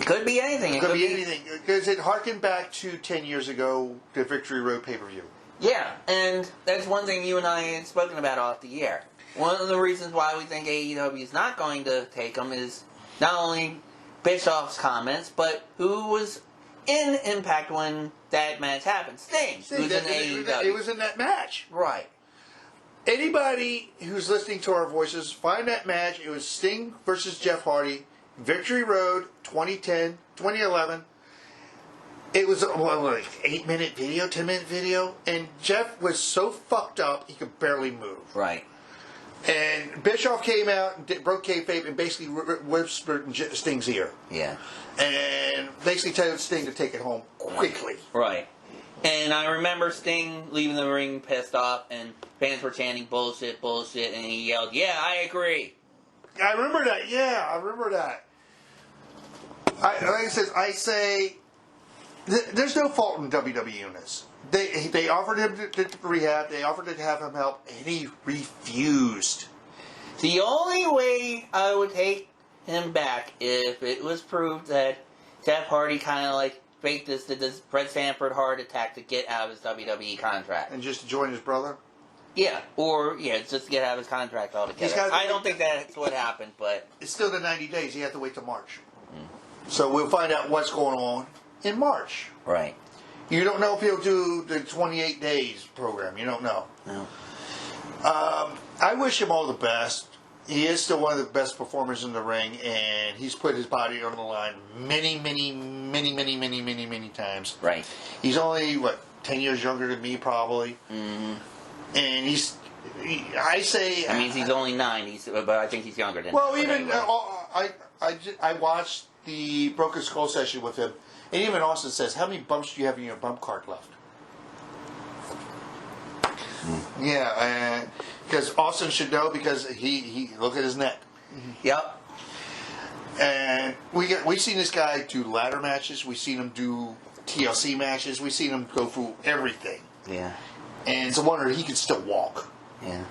It could be anything. It could be anything. Because it harkened back to 10 years ago, the Victory Road pay-per-view. Yeah, and that's one thing you and I had spoken about off the air. One of the reasons why we think AEW is not going to take him is not only Bischoff's comments, but who was in Impact when that match happened. Sting who's in AEW. It was in that match. Right. Anybody who's listening to our voices, find that match. It was Sting versus Jeff Hardy, Victory Road, 2010, 2011. It was like 8-minute video, 10-minute video, and Jeff was so fucked up he could barely move. Right. And Bischoff came out and broke kayfabe and basically whispered in Sting's ear. Yeah. And basically told Sting to take it home quickly. Right. And I remember Sting leaving the ring pissed off, and fans were chanting bullshit, bullshit, and he yelled, "Yeah, I agree." I remember that. Yeah, I remember that. I say, there's no fault in WWE in this. They offered him to rehab. They offered to have him help, and he refused. The only way I would take him back if it was proved that Jeff Hardy kind of like faked this Fred Sanford heart attack to get out of his WWE contract. And just to join his brother? Yeah, or just to get out of his contract altogether. I don't think that's what happened, but it's still the 90 days. You have to wait till March. So we'll find out what's going on in March. Right. You don't know if he'll do the 28 days program. You don't know. No. I wish him all the best. He is still one of the best performers in the ring, and he's put his body on the line many times. Right. He's only, 10 years younger than me, probably. Mm-hmm. And I say... That means he's only 9, but I think he's younger than Well, even... Anyway. I watched the Broken Skull session with him, and even Austin says, how many bumps do you have in your bump card left? Yeah, because Austin should know because he look at his neck. Yep. And we've seen this guy do ladder matches. We've seen him do TLC matches. We've seen him go through everything. Yeah. And it's a wonder he can still walk. Yeah.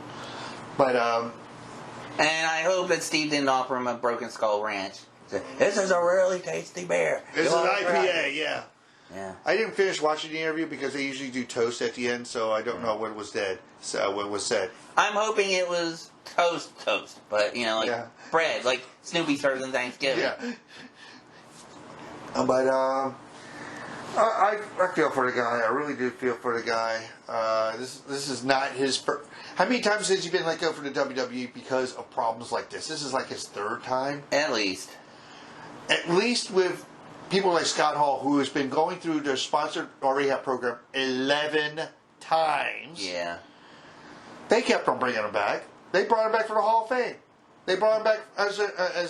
But and I hope that Steve didn't offer him a Broken Skull Ranch. This is a really tasty beer. This is an IPA, yeah. Yeah. I didn't finish watching the interview because they usually do toast at the end, so I don't know what was said. I'm hoping it was toast, but bread, like Snoopy serves on Thanksgiving. Yeah. But I feel for the guy. I really do feel for the guy. This is not his first. How many times has he been let go from the WWE because of problems like this? This is like his third time. At least with people like Scott Hall, who has been going through their sponsored rehab program 11 times. Yeah. They kept on bringing him back. They brought him back for the Hall of Fame. They brought him back as a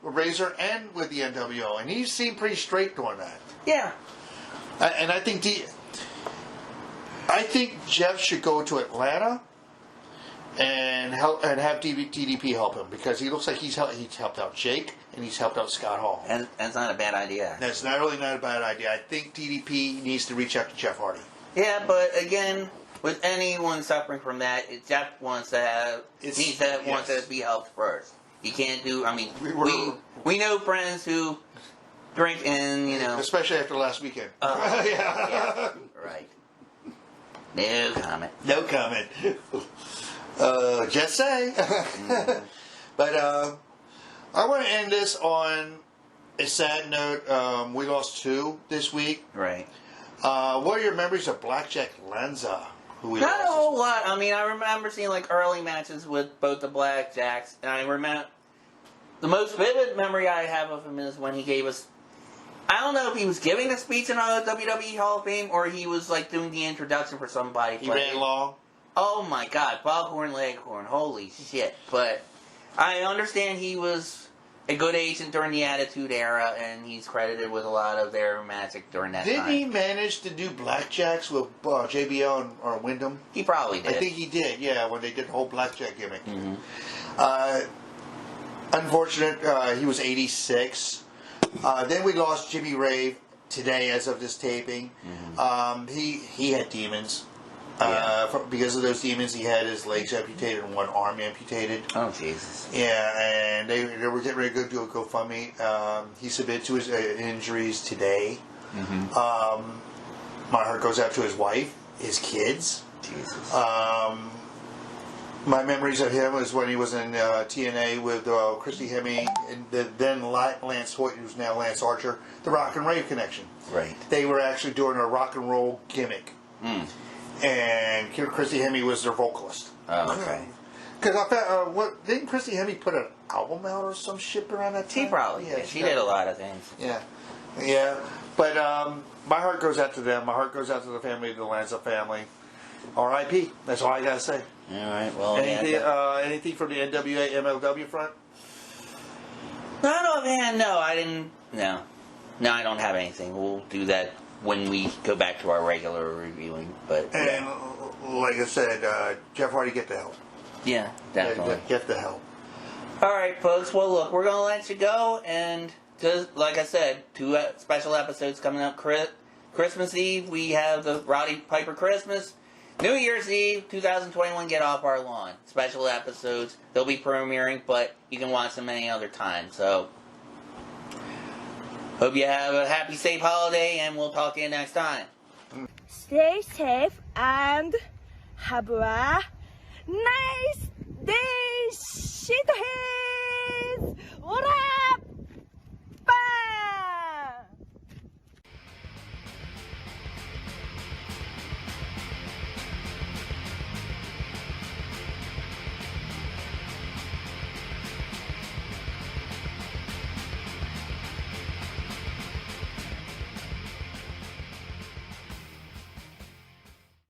Razor and with the NWO, and he seemed pretty straight doing that. Yeah. And I think I think Jeff should go to Atlanta and have DDP help him because he looks like he's helped out Jake and he's helped out Scott Hall. And that's not a bad idea. That's not a bad idea. I think DDP needs to reach out to Jeff Hardy. Yeah, but again, with anyone suffering from that, Jeff wants to be helped first. He can't do. I mean, we know friends who drink and especially after last weekend. Yeah, right. No comment. No comment. Just say. But I want to end this on a sad note. We lost 2 this week. Right. What are your memories of Blackjack Lanza? Not a whole lot. I mean, I remember seeing early matches with both the Blackjacks, and I remember the most vivid memory I have of him is when he gave us. I don't know if he was giving a speech in the WWE Hall of Fame or he was doing the introduction for somebody. He ran long. Oh my God, Foghorn Leghorn, holy shit! But I understand he was a good agent during the Attitude Era, and he's credited with a lot of their magic during that time. Didn't he manage to do blackjacks with JBL or Wyndham? He probably did. I think he did, yeah, when they did the whole blackjack gimmick. Mm-hmm. Unfortunate, he was 86. Then we lost Jimmy Rave today as of this taping. Mm-hmm. He had demons. Because of those demons, he had his legs amputated and one arm amputated. Oh, Jesus. Yeah, and they were getting ready to do a GoFundMe. He submitted to his injuries today. Mm-hmm. My heart goes out to his wife, his kids. Jesus. My memories of him was when he was in TNA with Christy Hemme and then Lance Hoyt, who's now Lance Archer, the Rock and Rave connection. Right. They were actually doing a rock and roll gimmick. Mm. And Christy Hemme was their vocalist. Oh, okay. Because I found, didn't Christy Hemme put an album out or some shit around that time? She probably did. She did a lot of things. Yeah. But my heart goes out to them. My heart goes out to the family, the Lanza family. R.I.P. That's all I gotta say. All right. Well, anything from the NWA MLW front? Not offhand. No, I didn't. No, I don't have anything. We'll do that when we go back to our regular reviewing. But like I said, Jeff Hardy, get the help. Yeah, definitely. Get the help. All right, folks. Well, look, we're gonna let you go, and just like I said, 2 special episodes coming up. Christmas Eve, we have the Roddy Piper Christmas. New Year's Eve, 2021, Get Off Our Lawn. Special episodes. They'll be premiering, but you can watch them any other time. So, hope you have a happy, safe holiday, and we'll talk to you next time. Stay safe and have a nice day. Shit.